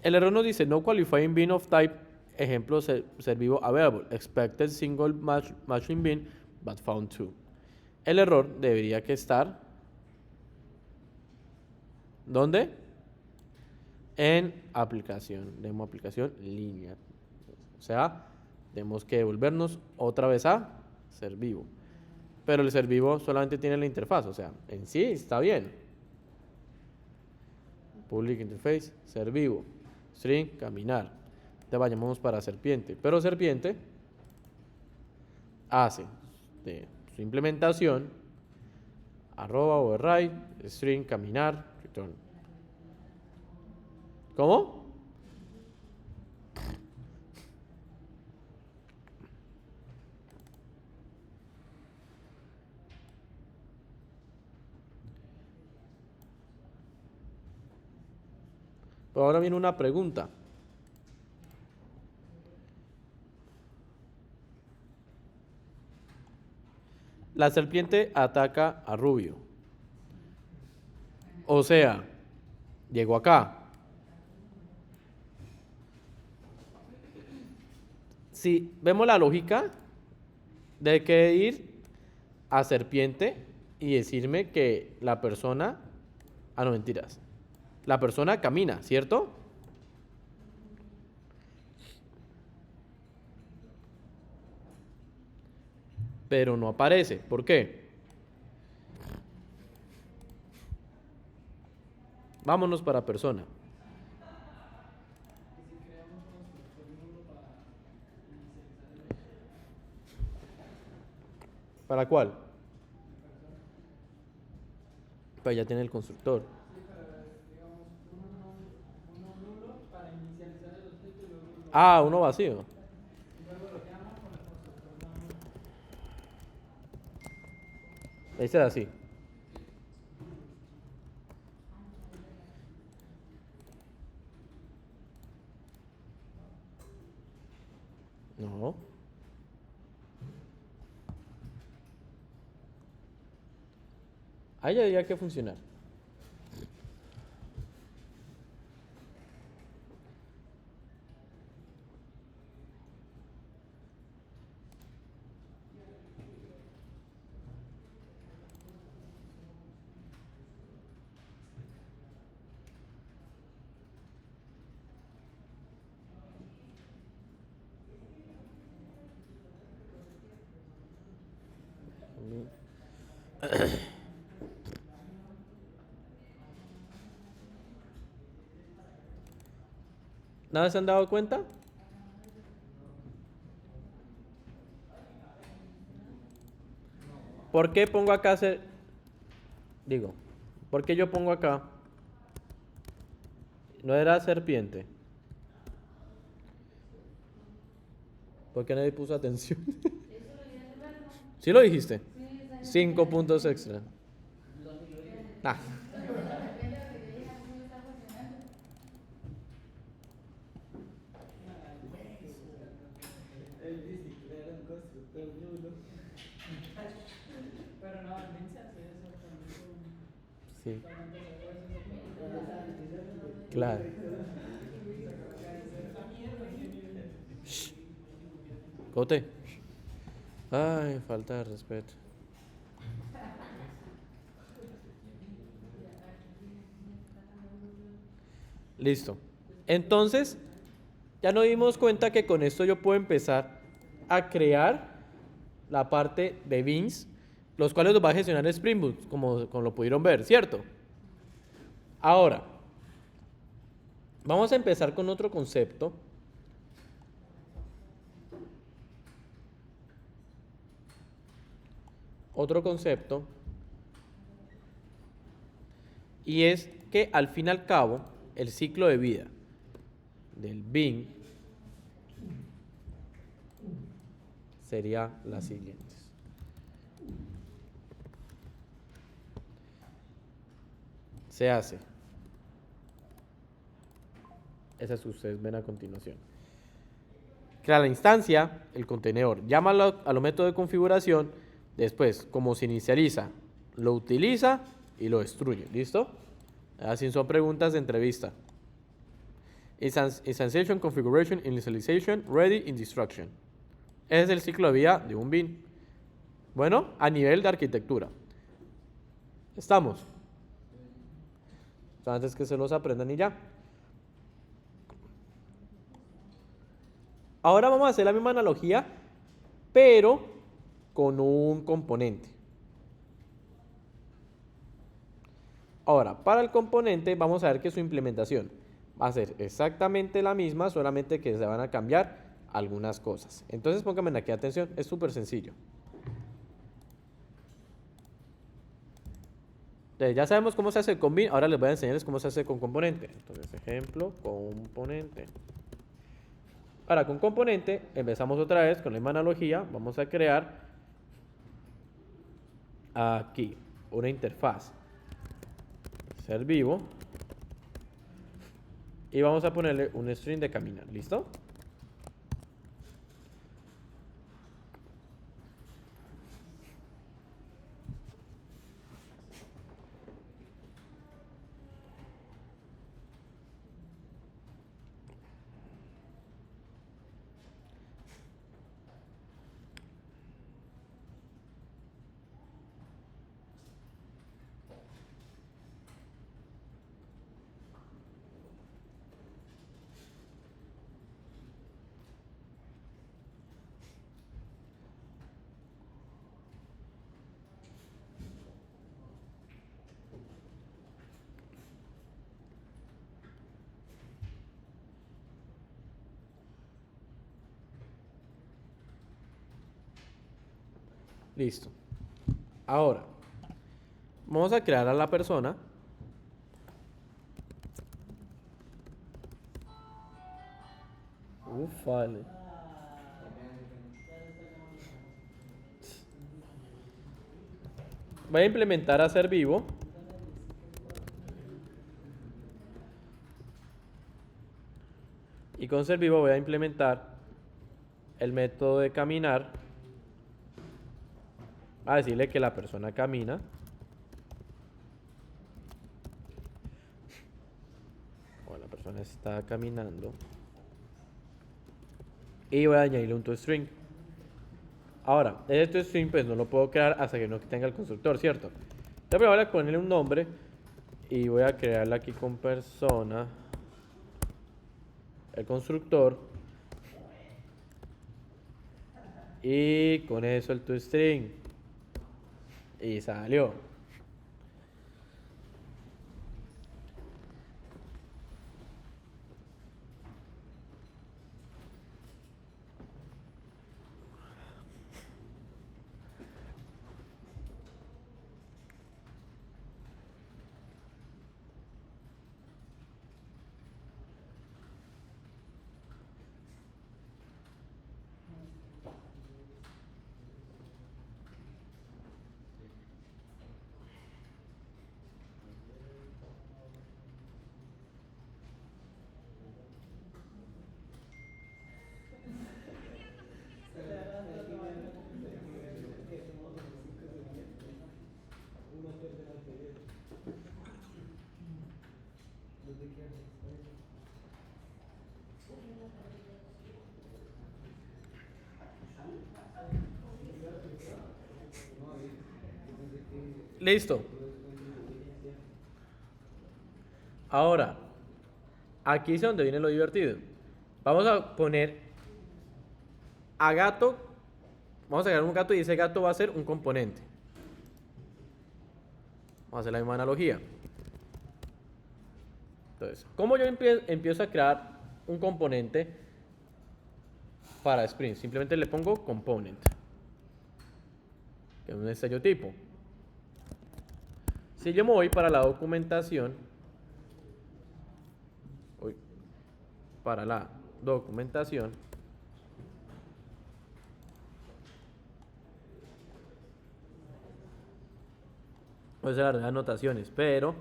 El error nos dice no qualifying bin of type, ejemplo ser vivo available, expected single matching bin but found two. El error debería que estar ¿dónde? En aplicación, demo aplicación línea. O sea, tenemos que devolvernos otra vez a ser vivo. Pero el ser vivo solamente tiene la interfaz, o sea, en sí está bien. Public interface, ser vivo, string, caminar. Te vayamos para serpiente, pero serpiente hace de su implementación override, string, caminar, return. ¿Cómo? Pero ahora viene una pregunta. La serpiente ataca a Rubio. O sea, llegó acá. Si vemos la lógica, de que ir a serpiente y decirme que la persona... Ah, no, mentiras. La persona camina, ¿cierto? Pero no aparece. ¿Por qué? Vámonos para persona. ¿Para cuál? Pues ya tiene el constructor. Ah, uno vacío. Este es así. No. Ahí ya diría que funcionar. ¿Nada se han dado cuenta? ¿Por qué pongo acá digo, ¿por qué yo pongo acá? No era serpiente. ¿Por qué nadie puso atención? ¿Sí lo dijiste? 5 puntos extra. Ah. Él dice que era un constructor nulo. Pero no, el Vince hace eso Sí, cuando se claro. Shh. Cote. Ay, falta de respeto. Listo. Entonces, ya nos dimos cuenta que con esto yo puedo empezar a crear la parte de bins, los cuales los va a gestionar Spring Boot, como lo pudieron ver, ¿cierto? Ahora, vamos a empezar con otro concepto. Otro concepto. Y es que al fin y al cabo, el ciclo de vida del bin sería las siguientes. Se hace. Esas que ustedes ven a continuación. Crea la instancia, el contenedor, llama a los métodos de configuración, después, como se inicializa, lo utiliza y lo destruye. ¿Listo? Así son preguntas de entrevista. Instantiation, configuration, initialization, ready, and destruction. Ese es el ciclo de vida de un bin. Bueno, a nivel de arquitectura. ¿Estamos? Antes que se los aprendan y ya. Ahora vamos a hacer la misma analogía, pero con un componente. Ahora, para el componente vamos a ver que su implementación va a ser exactamente la misma, solamente que se van a cambiar algunas cosas. Entonces pónganme aquí atención, es súper sencillo. Entonces, ya sabemos cómo se hace con bin, ahora les voy a enseñarles cómo se hace con componente. Entonces, ejemplo, componente. Ahora, con componente, empezamos otra vez con la misma analogía. Vamos a crear aquí una interfaz ser vivo y vamos a ponerle un string de caminar. ¿Listo? Listo. Ahora, vamos a crear a la persona. Vale. voy a implementar a ser vivo. Y con ser vivo voy a implementar el método de caminar. A decirle que la persona camina. O la persona está caminando. Y voy a añadirle un toString. Ahora, este toString pues no lo puedo crear hasta que no tenga el constructor, ¿cierto? Entonces voy a ponerle un nombre. Y voy a crearle aquí con persona. El constructor. Y con eso el toString. Y salió. Listo. Ahora, aquí es donde viene lo divertido. Vamos a poner a gato. Vamos a crear un gato y ese gato va a ser un componente. Vamos a hacer la misma analogía. Entonces, ¿cómo yo empiezo a crear un componente para Spring? Simplemente le pongo component, que es un estereotipo. Si yo me voy para la documentación, voy a hacer las anotaciones, pero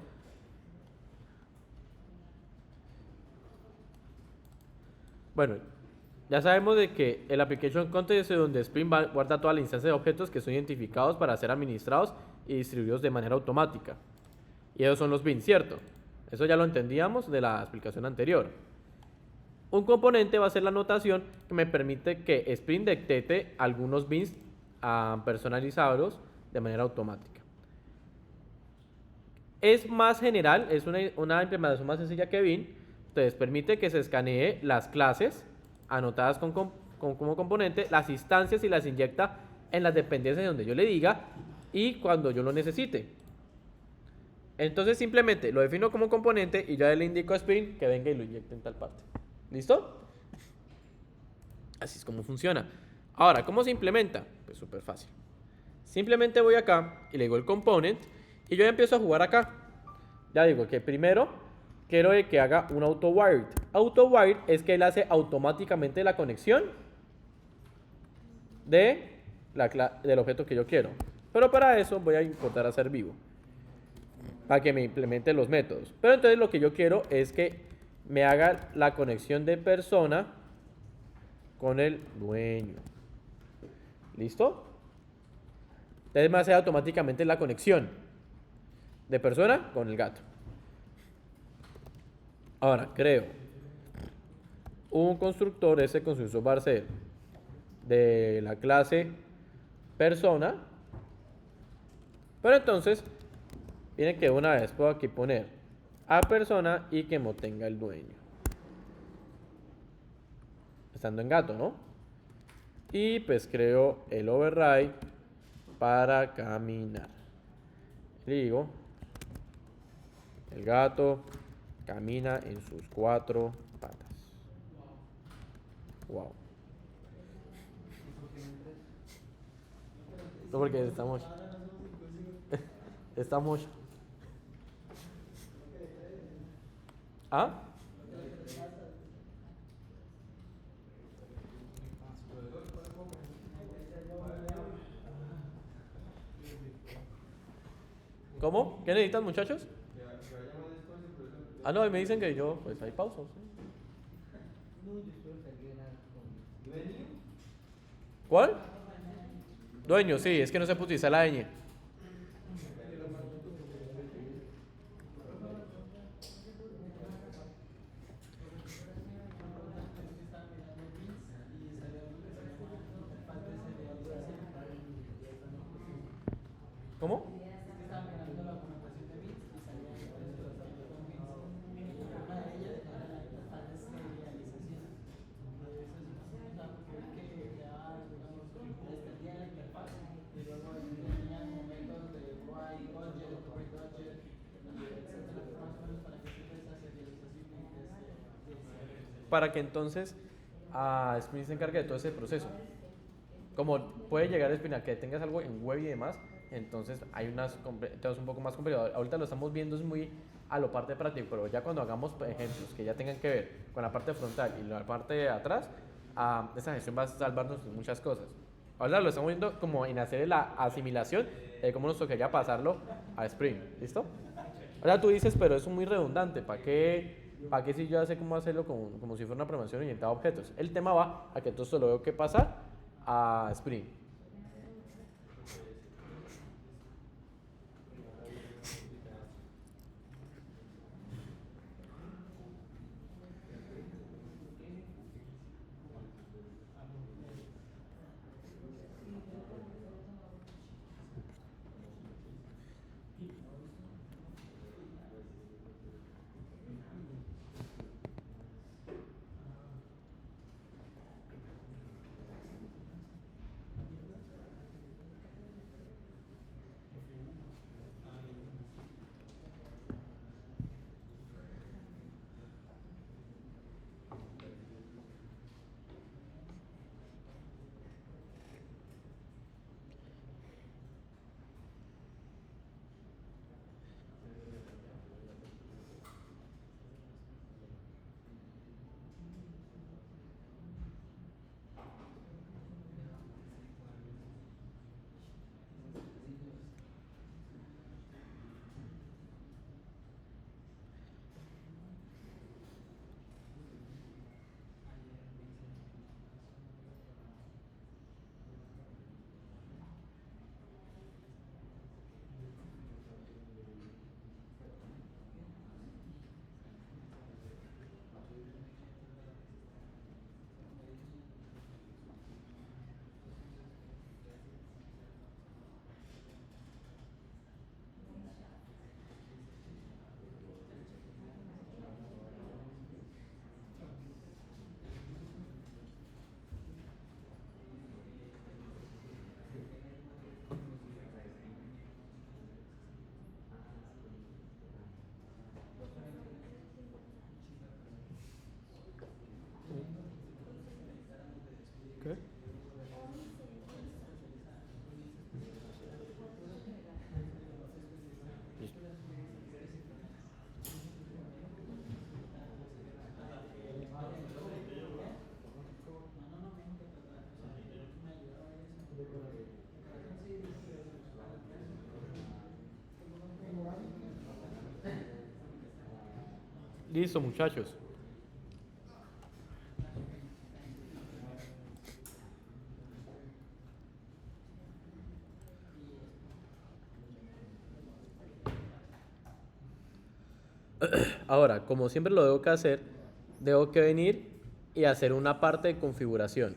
bueno, ya sabemos de que el application context es donde Spring guarda toda la instancia de objetos que son identificados para ser administrados y distribuidos de manera automática. Y esos son los bins, ¿cierto? Eso ya lo entendíamos de la explicación anterior. Un componente va a ser la anotación que me permite que Spring detecte algunos bins personalizados de manera automática. Es más general, es una implementación más sencilla que bin. Entonces permite que se escanee las clases anotadas como componente, las instancias y las inyecta en las dependencias donde yo le diga y cuando yo lo necesite. Entonces simplemente lo defino como componente y ya le indico a Spring que venga y lo inyecte en tal parte. ¿Listo? Así es como funciona. Ahora, ¿cómo se implementa? Pues súper fácil. Simplemente voy acá y le digo el component y yo ya empiezo a jugar acá. Ya digo que primero quiero que haga un auto-wired. Auto-wired es que él hace automáticamente la conexión del objeto que yo quiero. Pero para eso voy a importar a ser vivo, para que me implemente los métodos. Pero entonces lo que yo quiero es que me haga la conexión de persona con el dueño. ¿Listo? Entonces me hace automáticamente la conexión de persona con el gato. Ahora creo un constructor. Ese constructor va a ser de la clase persona. Pero entonces viene que una vez puedo aquí poner a persona y que me tenga el dueño, estando en gato, ¿no? Y pues creo el override para caminar. Le digo, el gato camina en sus 4 patas. Wow. No, porque estamos. Estamos. ¿Ah? ¿Cómo? ¿Qué necesitan, muchachos? Que vaya más despacio, pero eso. Ah, no, y me dicen que yo, pues hay pausas. No, yo espero que alguien haga con dueño. ¿Cuál? Dueño, sí, es que no se puede utilizar la ñ. ¿Cómo? Para que entonces Spring se encargue de todo ese proceso. Como puede llegar a Spring a que tengas algo en web y demás, entonces hay temas un poco más complicados. Ahorita lo estamos viendo es muy a lo parte práctico, pero ya cuando hagamos ejemplos que ya tengan que ver con la parte frontal y la parte de atrás, esa gestión va a salvarnos de muchas cosas. Ahora lo estamos viendo como en hacer la asimilación de cómo nos tocaría pasarlo a Spring. ¿Listo? Ahora tú dices, pero eso es muy redundante. ¿Para qué si yo ya sé cómo hacerlo como si fuera una programación orientada a objetos? El tema va a que entonces lo tengo que pasar a Spring. ¿Qué? Listo, muchachos. Ahora, como siempre lo debo que hacer, debo que venir y hacer una parte de configuración.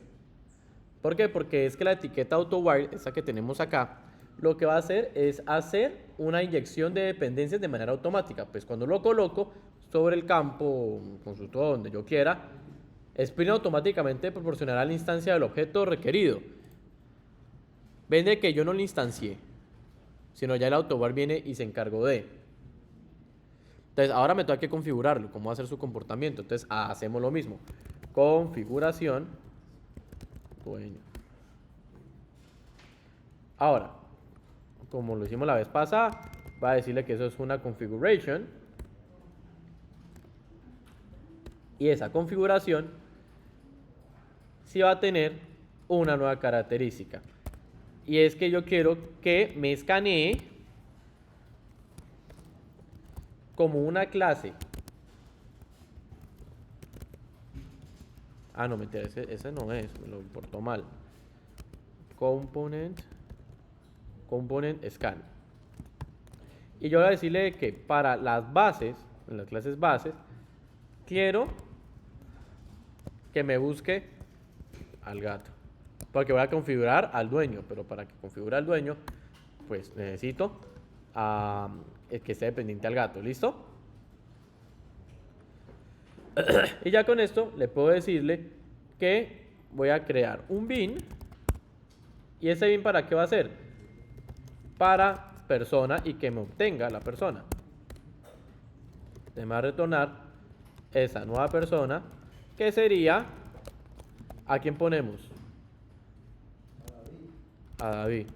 ¿Por qué? Porque es que la etiqueta AutoWire, esa que tenemos acá, lo que va a hacer es hacer una inyección de dependencias de manera automática. Pues cuando lo coloco sobre el campo consultor donde yo quiera, Spring automáticamente proporcionará la instancia del objeto requerido. Ven de que yo no lo instancié, sino ya el AutoWire viene y se encargó de. Entonces ahora me toca que configurarlo, cómo va a ser su comportamiento. Entonces hacemos lo mismo. Configuración. Bueno. Ahora, como lo hicimos la vez pasada, va a decirle que eso es una configuration. Y esa configuración sí va a tener una nueva característica. Y es que yo quiero que me escanee como una clase. Ah, no, mentira, ese no es, me lo importó mal. Component scan. Y yo voy a decirle que para las bases, en las clases bases, quiero que me busque al gato. Porque voy a configurar al dueño, pero para que configure al dueño, pues necesito que esté dependiente al gato. ¿Listo? Y ya con esto le puedo decirle que voy a crear un bin. ¿Y ese bin para qué va a ser? Para persona y que me obtenga la persona. Me va a retornar esa nueva persona que sería, ¿a quién ponemos? A David.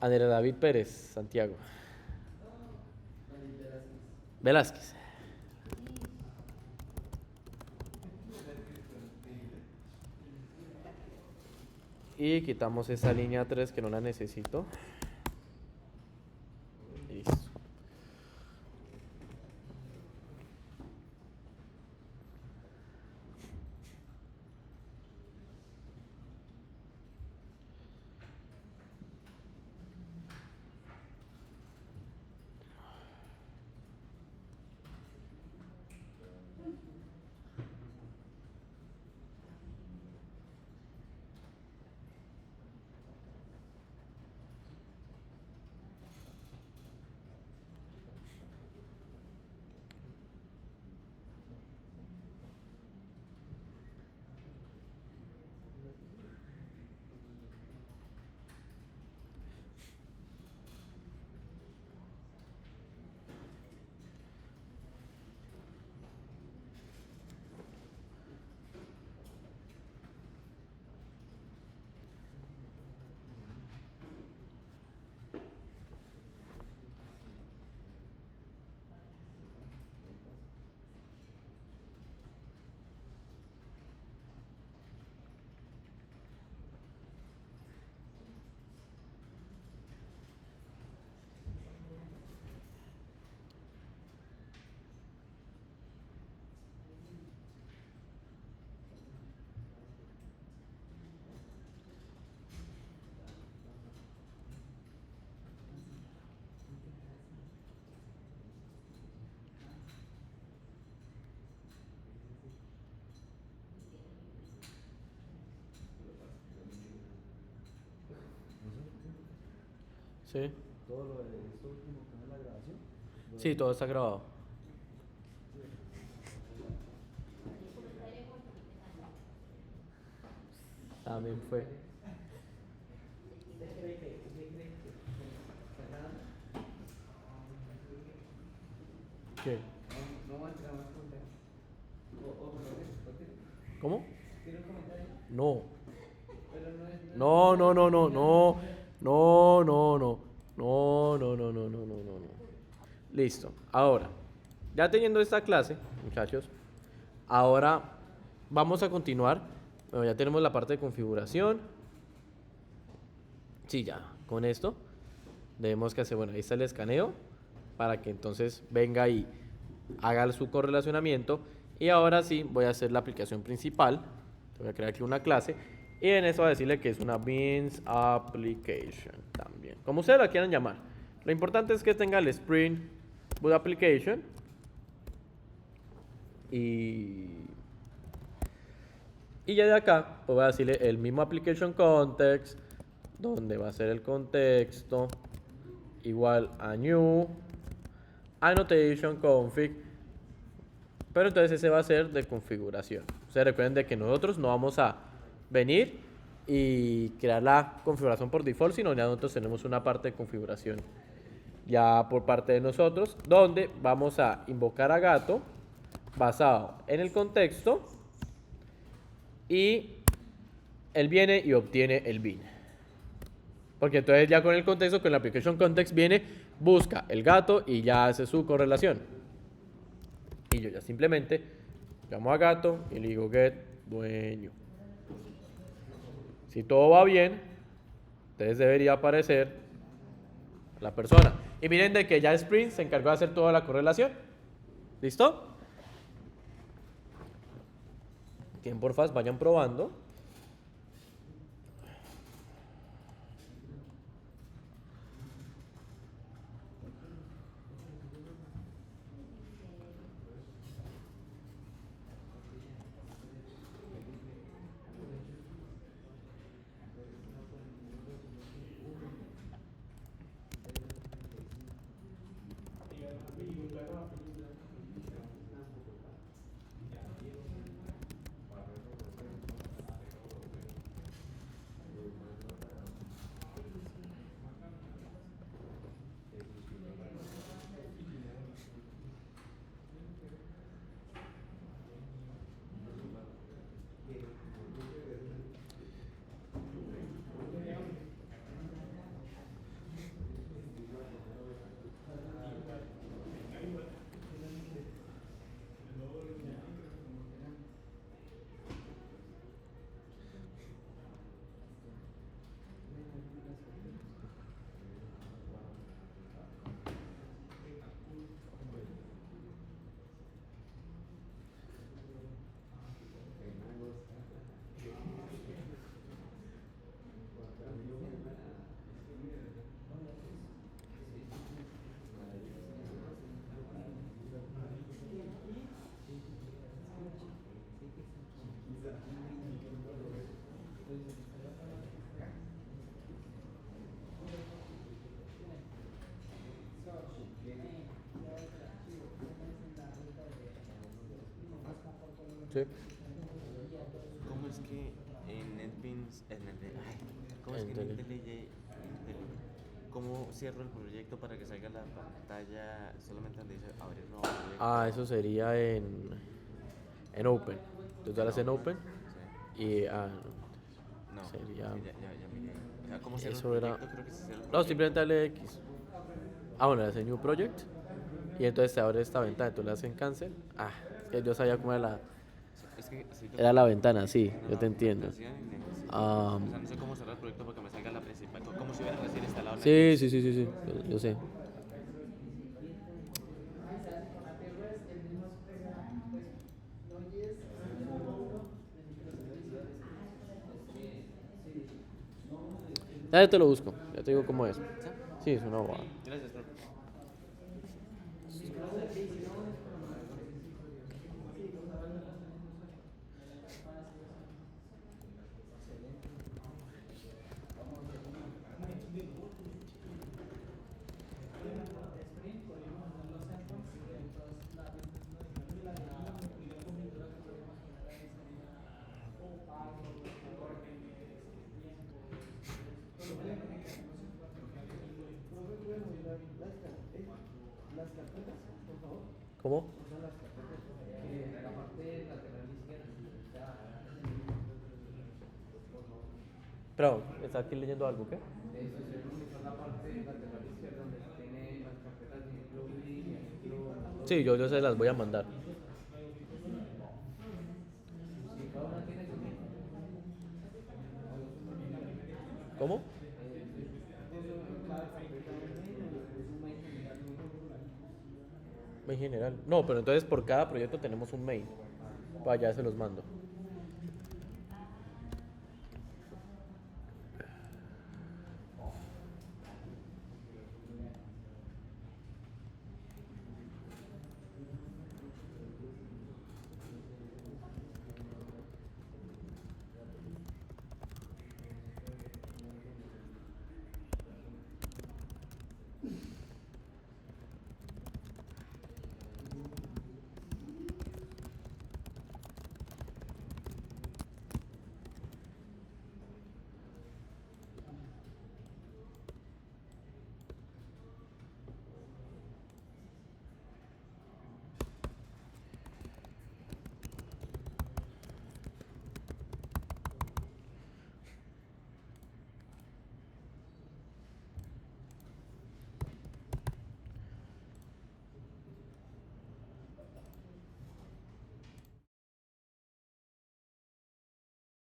A David Pérez, Santiago. Velázquez. Y quitamos esa línea 3 que no la necesito. Listo. Sí. Todo lo de esto último que es la grabación. Sí, todo está grabado. También fue. ¿Qué? No va a entrar más contenido. ¿Cómo? ¿Tiene un comentario? No. Pero no es. No, no, no, no, no. No, no, no. No, no, no, no, no, no, no, no. Listo. Ahora, ya teniendo esta clase, muchachos, ahora vamos a continuar. Bueno, ya tenemos la parte de configuración. Sí, ya, con esto debemos que hacer, bueno, ahí está el escaneo para que entonces venga y haga su correlacionamiento. Y ahora sí voy a hacer la aplicación principal. Voy a crear aquí una clase y en eso voy a decirle que es una Beans Application también, como ustedes la quieran llamar. Lo importante es que tenga el Spring Boot Application y ya de acá pues voy a decirle el mismo Application Context, donde va a ser el contexto igual a New Annotation Config, pero entonces ese va a ser de configuración. Ustedes recuerden de que nosotros no vamos a venir y crear la configuración por default, sino ya nosotros tenemos una parte de configuración ya por parte de nosotros, donde vamos a invocar a gato basado en el contexto y él viene y obtiene el bin. Porque entonces ya con el contexto, con la application context viene, busca el gato y ya hace su correlación. Y yo ya simplemente llamo a gato y le digo get dueño. Si todo va bien, entonces debería aparecer la persona. Y miren de que ya Sprint se encargó de hacer toda la correlación. ¿Listo? Tienen porfas, vayan probando. Sí. ¿Cómo es que en NetBeans, cómo es que en Entendí. IntelliJ, cómo cierro el proyecto para que salga la pantalla solamente donde dice abrir nuevo proyecto? Ah, eso sería en Open. Tú das en Open Sí. y No, sería... es que ya miré. O sea, ¿cómo cierro Eso el era... proyecto? Creo que se cierra el No, proyecto. simplemente dale X. Ah, bueno, le hace New Project. Y entonces te abre esta ventana. Tú le haces en Cancel. Ah, es que yo sabía cómo Es que necesito era la como ventana, sí, una yo te entiendo. documentación y necesito, Ah, o sea, no sé cómo cerrar el proyecto para que me salga la principal, como si hubiera recién instalado sí, NetBeans. sí, sí, sí, sí, yo sé. Ya te lo busco, ya te digo cómo es. Sí, es una bobada. Gracias, profe. ¿Cómo? La parte lateral izquierda, Pero, ¿está aquí leyendo algo, qué? eso es la parte lateral izquierda donde tiene las carpetas de ejemplo UDI, ejemplo. Sí, yo se las voy a mandar. Si cada una tiene su main, ¿Cómo? Main general. No, pero entonces por cada proyecto tenemos un main. Para allá se los mando.